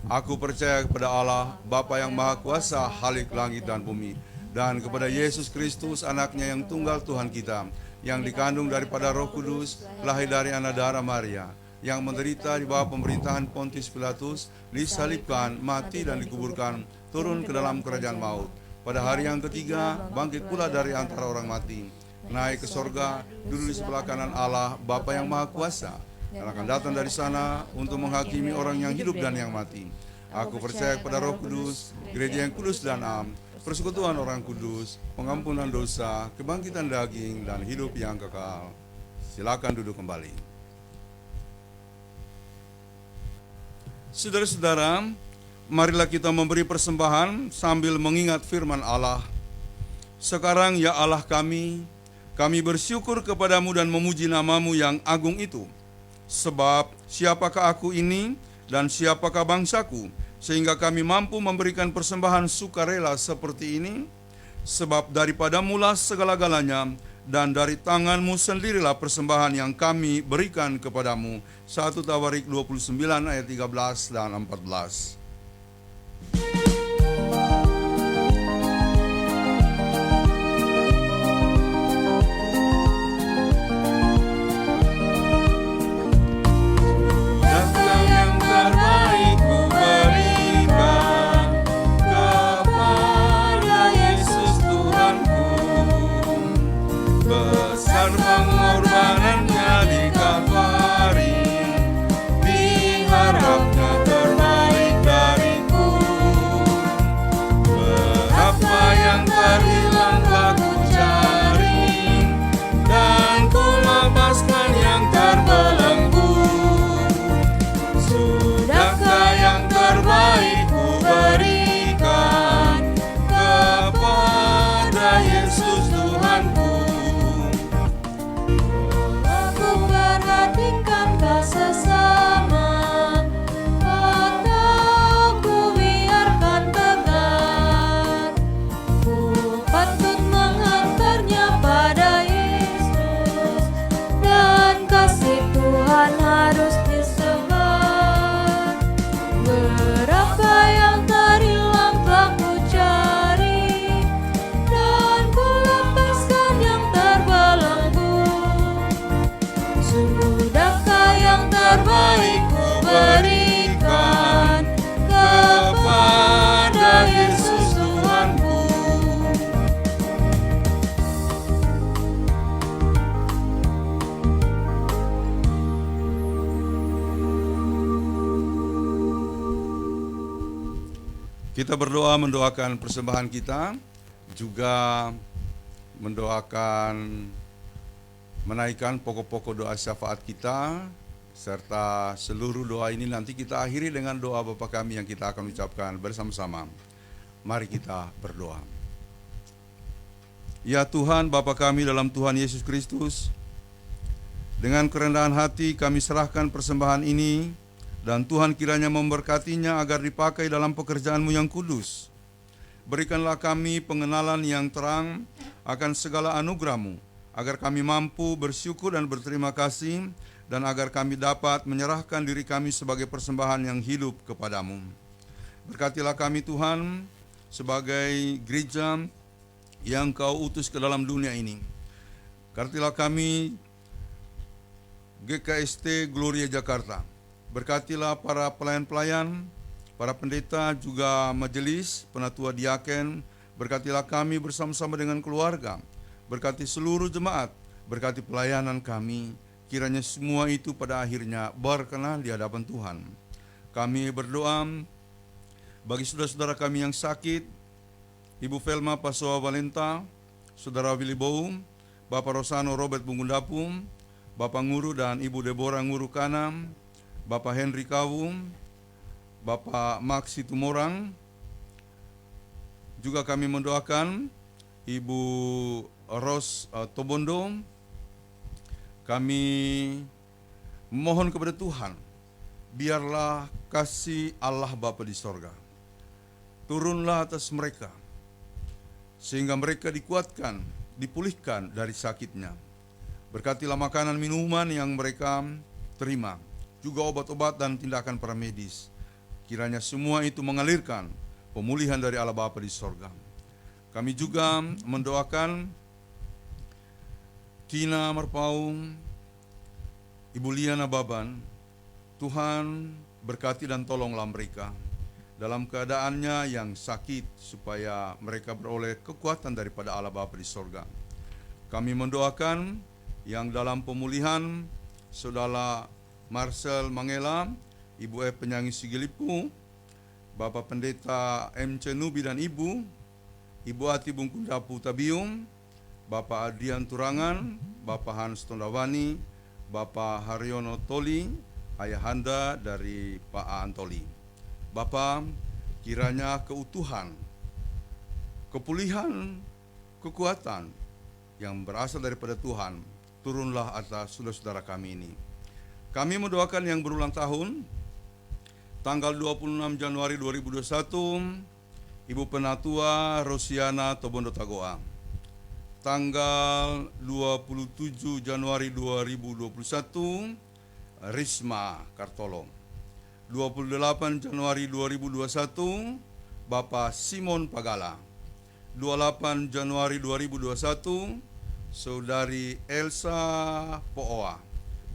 Aku percaya kepada Allah, Bapa yang Maha Kuasa, Khalik langit dan bumi, dan kepada Yesus Kristus, anaknya yang tunggal Tuhan kita, yang dikandung daripada Roh Kudus, lahir dari anak darah Maria, yang menderita di bawah pemerintahan Pontius Pilatus, disalibkan, mati dan dikuburkan, turun ke dalam kerajaan maut. Pada hari yang ketiga, bangkit pula dari antara orang mati, naik ke sorga, duduk di sebelah kanan Allah, Bapa yang Maha Kuasa, dan akan datang dari sana untuk menghakimi orang yang hidup dan yang mati. Aku percaya kepada Roh Kudus, gereja yang kudus dan am, persekutuan orang kudus, pengampunan dosa, kebangkitan daging, dan hidup yang kekal. Silakan duduk kembali. Saudara-saudara, marilah kita memberi persembahan sambil mengingat firman Allah. Sekarang ya Allah kami bersyukur kepadamu dan memuji namamu yang agung itu. Sebab siapakah aku ini dan siapakah bangsaku, sehingga kami mampu memberikan persembahan sukarela seperti ini? Sebab daripadamulah segala-galanya, dan dari tanganmu sendirilah persembahan yang kami berikan kepadamu. 1 Tawarik 29 ayat 13 dan 14. Kita berdoa mendoakan persembahan kita, juga mendoakan menaikkan pokok-pokok doa syafaat kita, serta seluruh doa ini nanti kita akhiri dengan doa Bapa kami yang kita akan ucapkan bersama-sama. Mari kita berdoa. Ya Tuhan, Bapa kami dalam Tuhan Yesus Kristus, dengan kerendahan hati kami serahkan persembahan ini, dan Tuhan kiranya memberkatinya agar dipakai dalam pekerjaan-Mu yang kudus. Berikanlah kami pengenalan yang terang akan segala anugerah-Mu, agar kami mampu bersyukur dan berterima kasih, dan agar kami dapat menyerahkan diri kami sebagai persembahan yang hidup kepadamu. Berkatilah kami Tuhan, sebagai gereja yang Kau utus ke dalam dunia ini. Berkatilah kami GKST Gloria Jakarta. Berkatilah para pelayan-pelayan, para pendeta, juga majelis, penatua diaken. Berkatilah kami bersama-sama dengan keluarga. Berkati seluruh jemaat, berkati pelayanan kami. Kiranya semua itu pada akhirnya berkenan di hadapan Tuhan. Kami berdoa bagi saudara-saudara kami yang sakit, Ibu Velma Pasoa Valenta, Saudara Willy Boum, Bapak Rosano Robert Bungundapum, Bapak Nguru dan Ibu Deborah Nguru Kanam, Bapak Henry Kawung, Bapak Maksi Tumorang. Juga kami mendoakan Ibu Ros Tobondo. Kami mohon kepada Tuhan, biarlah kasih Allah Bapa di sorga, turunlah atas mereka, sehingga mereka dikuatkan, dipulihkan dari sakitnya. Berkatilah makanan minuman yang mereka terima, juga obat-obat dan tindakan para medis. Kiranya semua itu mengalirkan pemulihan dari Allah Bapa di sorga. Kami juga mendoakan Tina Marpaung, Ibu Liana Baban. Tuhan berkati dan tolonglah mereka dalam keadaannya yang sakit, supaya mereka beroleh kekuatan daripada Allah Bapa di sorga. Kami mendoakan yang dalam pemulihan Saudara Marcel Mangela, Ibu Penyanyi Sigilipu, Bapak Pendeta M. Cenubi dan Ibu Ati Bungkundapu Tabium, Bapak Adrian Turangan, Bapak Hans Tondawani, Bapak Haryono Toli, ayahanda dari Pak Antoli. Bapak, kiranya keutuhan, kepulihan, kekuatan yang berasal daripada Tuhan turunlah atas saudara-saudara kami ini. Kami mendoakan yang berulang tahun, tanggal 26 Januari 2021, Ibu Penatua Rosiana Tobondo Tagoa. Tanggal 27 Januari 2021, Risma Kartolo. 28 Januari 2021, Bapak Simon Pagala. 28 Januari 2021, Saudari Elsa Pooa.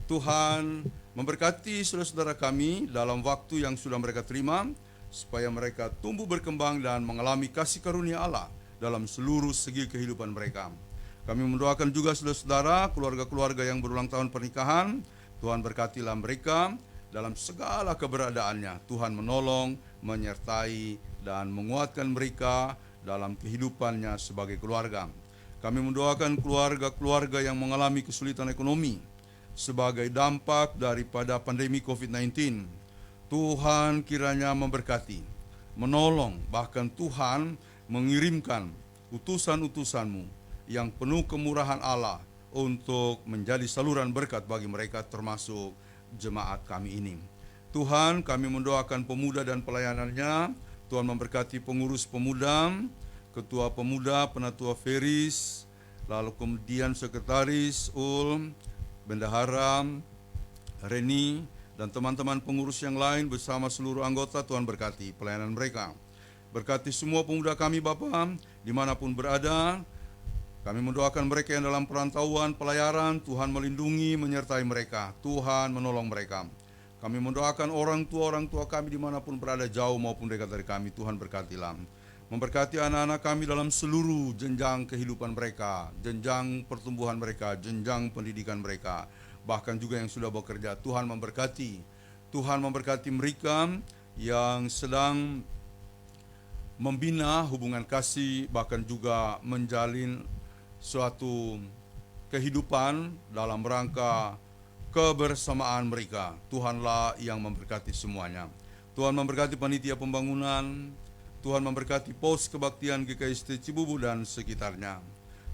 Tuhan memberkati saudara-saudara kami dalam waktu yang sudah mereka terima, supaya mereka tumbuh berkembang dan mengalami kasih karunia Allah dalam seluruh segi kehidupan mereka. Kami mendoakan juga saudara-saudara, keluarga-keluarga yang berulang tahun pernikahan. Tuhan berkatilah mereka dalam segala keberadaannya. Tuhan menolong, menyertai, dan menguatkan mereka dalam kehidupannya sebagai keluarga. Kami mendoakan keluarga-keluarga yang mengalami kesulitan ekonomi sebagai dampak daripada pandemi COVID-19. Tuhan kiranya memberkati, menolong, bahkan Tuhan mengirimkan utusan-utusan-Mu yang penuh kemurahan Allah untuk menjadi saluran berkat bagi mereka, termasuk jemaat kami ini. Tuhan, kami mendoakan pemuda dan pelayanannya. Tuhan memberkati pengurus pemuda, ketua pemuda, Penatua Feris, lalu kemudian sekretaris bendahara Reni, dan teman-teman pengurus yang lain bersama seluruh anggota. Tuhan berkati pelayanan mereka. Berkati semua pemuda kami Bapa, dimanapun berada. Kami mendoakan mereka yang dalam perantauan, pelayaran. Tuhan melindungi, menyertai mereka. Tuhan menolong mereka. Kami mendoakan orang tua kami dimanapun berada, jauh maupun dekat dari kami. Tuhan berkatilah. Memberkati anak-anak kami dalam seluruh jenjang kehidupan mereka, jenjang pertumbuhan mereka, jenjang pendidikan mereka, bahkan juga yang sudah bekerja. Tuhan memberkati. Tuhan memberkati mereka yang sedang membina hubungan kasih, bahkan juga menjalin suatu kehidupan dalam rangka kebersamaan mereka. Tuhanlah yang memberkati semuanya. Tuhan memberkati panitia pembangunan. Tuhan memberkati pos kebaktian GKST Cibubu dan sekitarnya.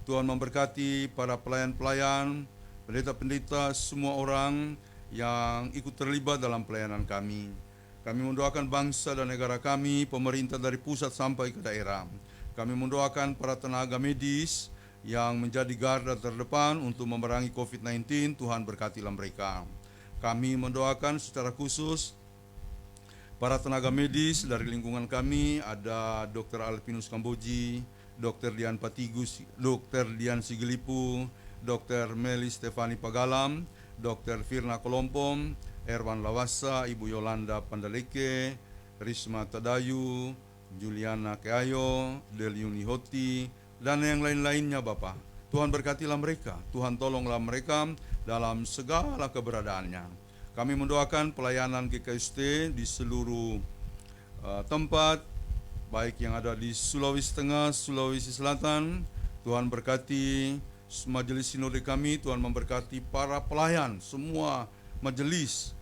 Tuhan memberkati para pelayan-pelayan, pendeta-pendeta, semua orang yang ikut terlibat dalam pelayanan kami. Kami mendoakan bangsa dan negara kami, pemerintah dari pusat sampai ke daerah. Kami mendoakan para tenaga medis yang menjadi garda terdepan untuk memerangi COVID-19. Tuhan berkatilah mereka. Kami mendoakan secara khusus para tenaga medis dari lingkungan kami. Ada Dr. Alpinus Kamboji, Dr. Dian Patigus, Dr. Dian Sigilipu, Dr. Meli Stefani Pagalam, Dr. Firna Kolompom, Erwan Lawasa, Ibu Yolanda Pandaleke, Risma Tadayu, Juliana Keayo, Deliuni Hoti, dan yang lain-lainnya Bapak. Tuhan berkatilah mereka, Tuhan tolonglah mereka dalam segala keberadaannya. Kami mendoakan pelayanan GKST di seluruh tempat, baik yang ada di Sulawesi Tengah, Sulawesi Selatan. Tuhan berkati majelis sinode kami, Tuhan memberkati para pelayan, semua majelis,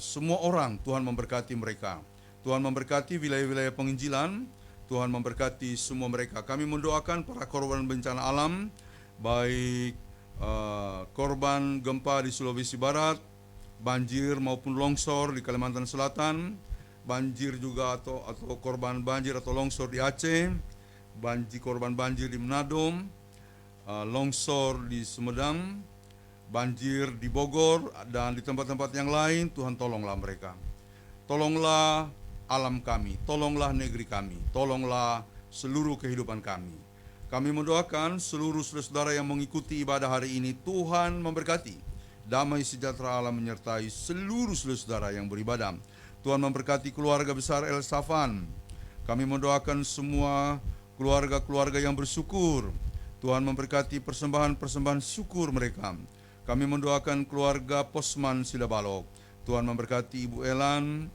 semua orang, Tuhan memberkati mereka. Tuhan memberkati wilayah-wilayah penginjilan, Tuhan memberkati semua mereka. Kami mendoakan para korban bencana alam, baik korban gempa di Sulawesi Barat, banjir maupun longsor di Kalimantan Selatan, banjir juga atau korban banjir atau longsor di Aceh, korban banjir di Manado, longsor di Sumedang, banjir di Bogor, dan di tempat-tempat yang lain. Tuhan, tolonglah mereka. Tolonglah alam kami, tolonglah negeri kami, tolonglah seluruh kehidupan kami. Kami mendoakan seluruh saudara-saudara yang mengikuti ibadah hari ini, Tuhan memberkati. Damai sejahtera Allah menyertai seluruh saudara yang beribadah. Tuhan memberkati keluarga besar El Safan. Kami mendoakan semua keluarga-keluarga yang bersyukur. Tuhan memberkati persembahan-persembahan syukur mereka. Kami mendoakan keluarga Posman Silabalok. Tuhan memberkati Ibu Elan,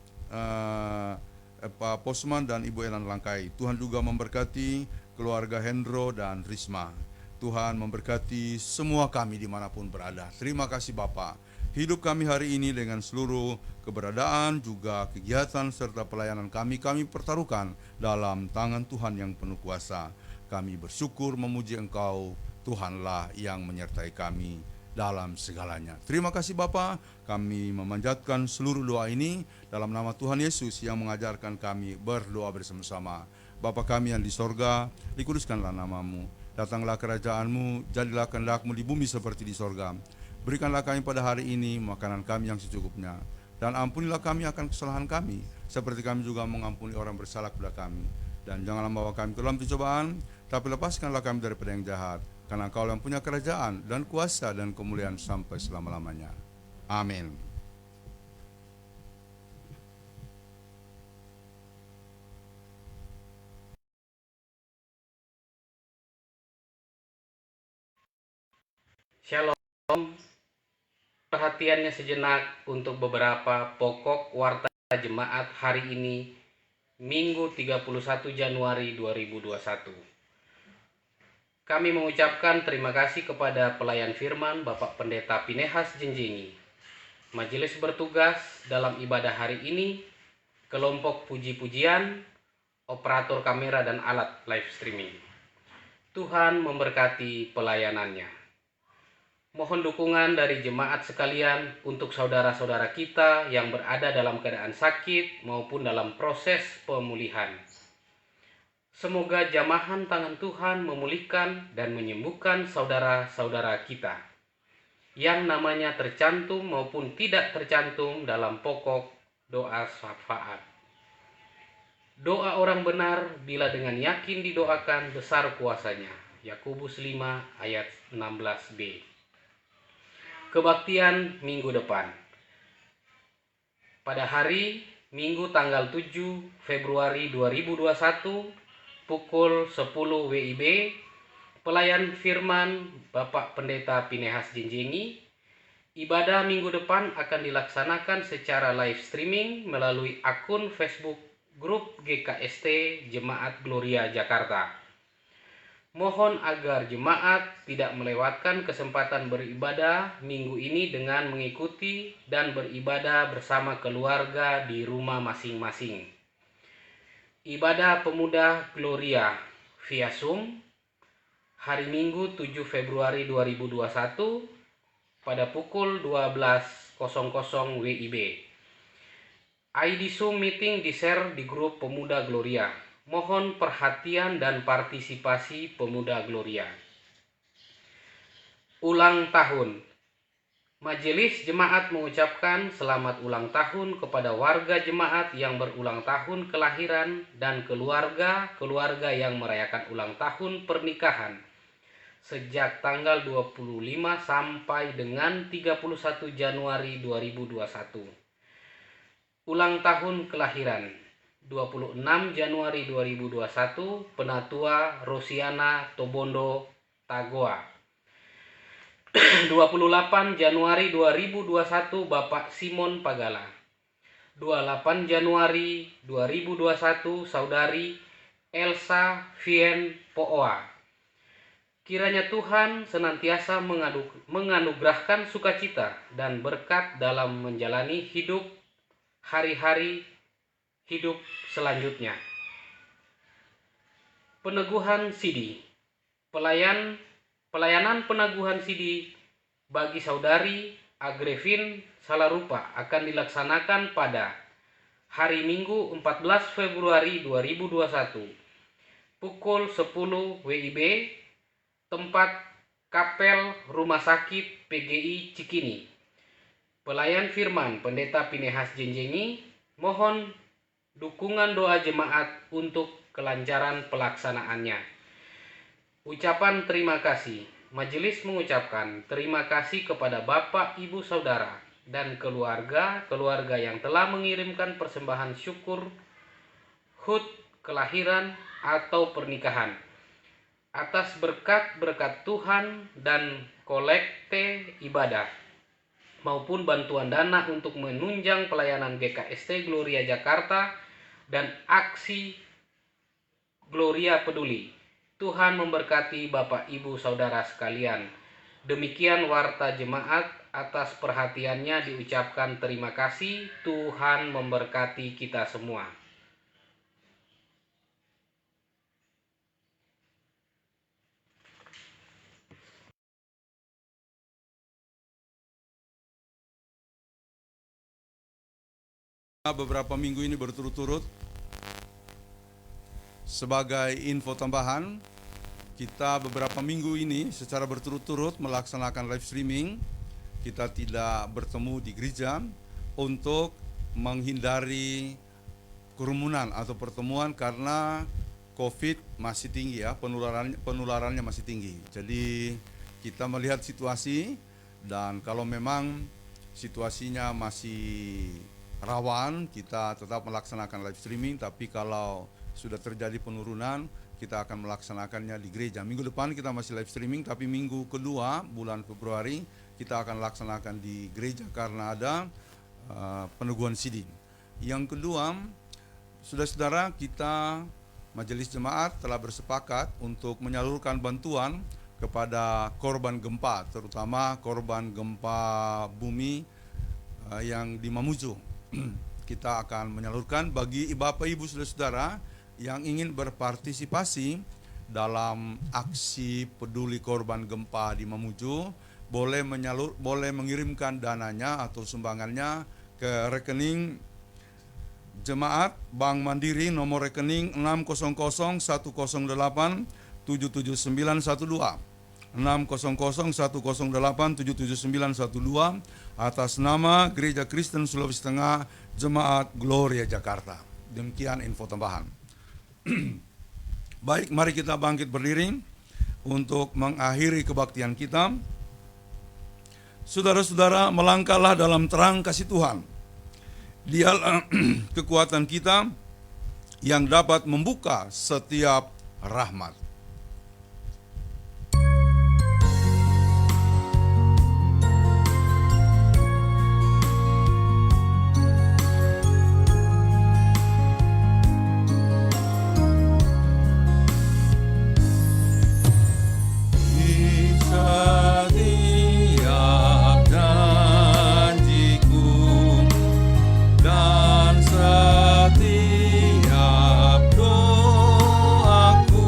Pak Posman dan Ibu Elan Langkai. Tuhan juga memberkati keluarga Hendro dan Risma. Tuhan memberkati semua kami dimanapun berada. Terima kasih Bapa. Hidup kami hari ini dengan seluruh keberadaan, juga kegiatan serta pelayanan kami pertaruhkan dalam tangan Tuhan yang penuh kuasa. Kami bersyukur memuji Engkau, Tuhanlah yang menyertai kami dalam segalanya. Terima kasih Bapa. Kami memanjatkan seluruh doa ini dalam nama Tuhan Yesus yang mengajarkan kami berdoa bersama-sama. Bapa kami yang di sorga, dikuduskanlah namamu. Datanglah kerajaan-Mu, jadilah kehendak-Mu di bumi seperti di sorga. Berikanlah kami pada hari ini makanan kami yang secukupnya. Dan ampunilah kami akan kesalahan kami, seperti kami juga mengampuni orang bersalah kepada kami. Dan janganlah membawa kami ke dalam pencobaan, tapi lepaskanlah kami daripada yang jahat. Karena Engkau yang punya kerajaan dan kuasa dan kemuliaan sampai selama-lamanya. Amin. Shalom. Perhatiannya sejenak untuk beberapa pokok warta jemaat hari ini, Minggu 31 Januari 2021. Kami mengucapkan terima kasih kepada pelayan firman Bapak Pendeta Pinehas Jenjengi, majelis bertugas dalam ibadah hari ini, kelompok puji-pujian, operator kamera dan alat live streaming. Tuhan memberkati pelayanannya. Mohon dukungan dari jemaat sekalian untuk saudara-saudara kita yang berada dalam keadaan sakit maupun dalam proses pemulihan. Semoga jamahan tangan Tuhan memulihkan dan menyembuhkan saudara-saudara kita yang namanya tercantum maupun tidak tercantum dalam pokok doa syafaat. Doa orang benar bila dengan yakin didoakan besar kuasanya. Yakobus 5 ayat 16b. Kebaktian minggu depan. Pada hari Minggu tanggal 7 Februari 2021 pukul 10 WIB, pelayan firman Bapak Pendeta Pinehas Jenjengi, ibadah minggu depan akan dilaksanakan secara live streaming melalui akun Facebook grup GKST Jemaat Gloria Jakarta. Mohon agar jemaat tidak melewatkan kesempatan beribadah minggu ini dengan mengikuti dan beribadah bersama keluarga di rumah masing-masing. Ibadah Pemuda Gloria via Zoom hari Minggu 7 Februari 2021 pada pukul 12.00 WIB. ID Zoom meeting di-share di grup Pemuda Gloria. Mohon perhatian dan partisipasi Pemuda Gloria. Ulang tahun. Majelis Jemaat mengucapkan selamat ulang tahun kepada warga jemaat yang berulang tahun kelahiran dan keluarga-keluarga yang merayakan ulang tahun pernikahan sejak tanggal 25 sampai dengan 31 Januari 2021. Ulang tahun kelahiran 26 Januari 2021 Penatua Rosiana Tobondo Tagoa. 28 Januari 2021 Bapak Simon Pagala. 28 Januari 2021 Saudari Elsa Vien Pooa. Kiranya Tuhan senantiasa menganugerahkan sukacita dan berkat dalam menjalani hidup hari-hari hidup selanjutnya. Peneguhan CD. Pelayanan peneguhan CD bagi saudari Agrevin Salarupa akan dilaksanakan pada hari Minggu 14 Februari 2021 pukul 10 WIB, tempat Kapel Rumah Sakit PGI Cikini. Pelayan firman Pendeta Pinehas Jenjengi, mohon dukungan doa jemaat untuk kelancaran pelaksanaannya. Ucapan terima kasih. Majelis mengucapkan terima kasih kepada Bapak, Ibu, Saudara, dan keluarga yang telah mengirimkan persembahan syukur, HUT, kelahiran, atau pernikahan, atas berkat-berkat Tuhan dan kolekte ibadah, maupun bantuan dana untuk menunjang pelayanan GKST Gloria Jakarta dan aksi Gloria Peduli. Tuhan memberkati Bapak, Ibu, Saudara sekalian. Demikian warta jemaat, atas perhatiannya diucapkan terima kasih. Tuhan memberkati kita semua. Beberapa minggu ini berturut-turut, sebagai info tambahan, kita beberapa minggu ini secara berturut-turut melaksanakan live streaming. Kita tidak bertemu di gereja untuk menghindari kerumunan atau pertemuan karena COVID masih tinggi ya, penularannya masih tinggi. Jadi kita melihat situasi, dan kalau memang situasinya masih rawan, kita tetap melaksanakan live streaming. Tapi kalau sudah terjadi penurunan, kita akan melaksanakannya di gereja. Minggu depan kita masih live streaming, tapi minggu kedua bulan Februari kita akan laksanakan di gereja karena ada peneguhan sidin. Yang kedua, saudara-saudara, kita Majelis Jemaat telah bersepakat untuk menyalurkan bantuan kepada korban gempa, terutama korban gempa bumi yang di Mamuju. Kita akan menyalurkan bagi Bapak Ibu saudara-saudara yang ingin berpartisipasi dalam aksi peduli korban gempa di Mamuju, boleh mengirimkan dananya atau sumbangannya ke rekening Jemaat Bank Mandiri nomor rekening 60010877912 60010877912 atas nama Gereja Kristen Sulawesi Tengah Jemaat Gloria Jakarta. Demikian info tambahan. Baik, mari kita bangkit berdiri untuk mengakhiri kebaktian kita. Saudara-saudara, melangkahlah dalam terang kasih Tuhan. Dialah kekuatan kita yang dapat membuka setiap rahmat. Setiap doaku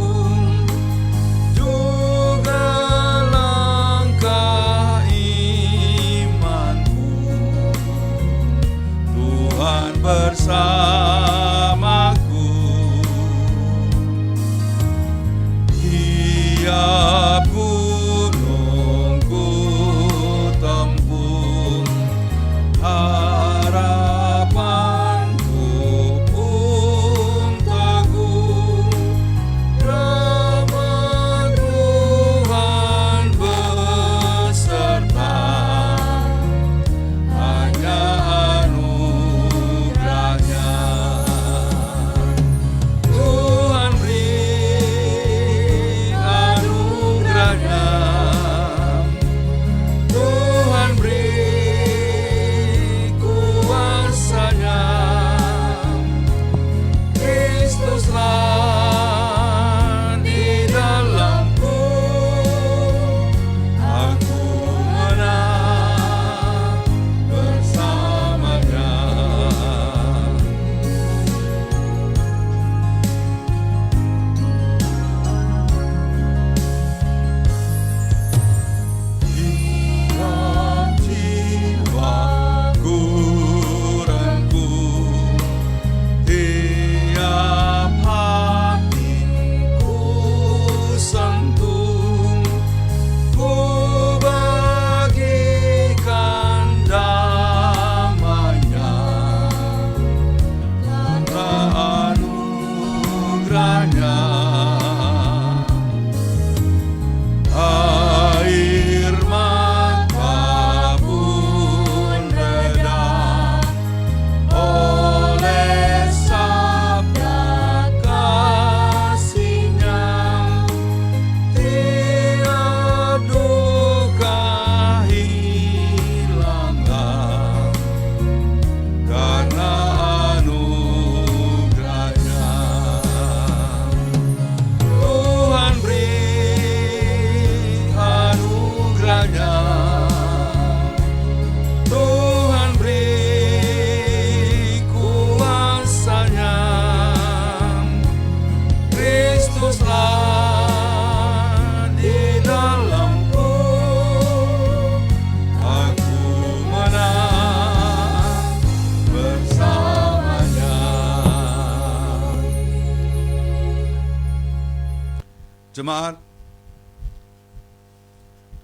jemaat,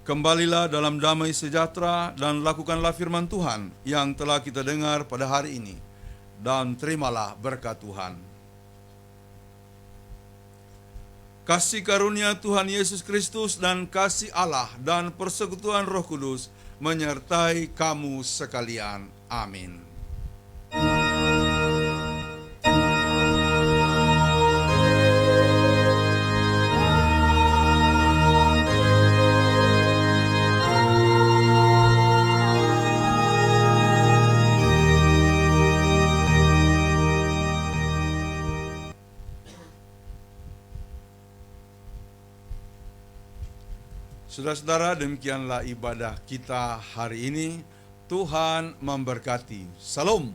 kembalilah dalam damai sejahtera dan lakukanlah firman Tuhan yang telah kita dengar pada hari ini, dan terimalah berkat Tuhan. Kasih karunia Tuhan Yesus Kristus dan kasih Allah dan persekutuan Roh Kudus menyertai kamu sekalian. Amin. Saudara-saudara, demikianlah ibadah kita hari ini. Tuhan memberkati. Salam.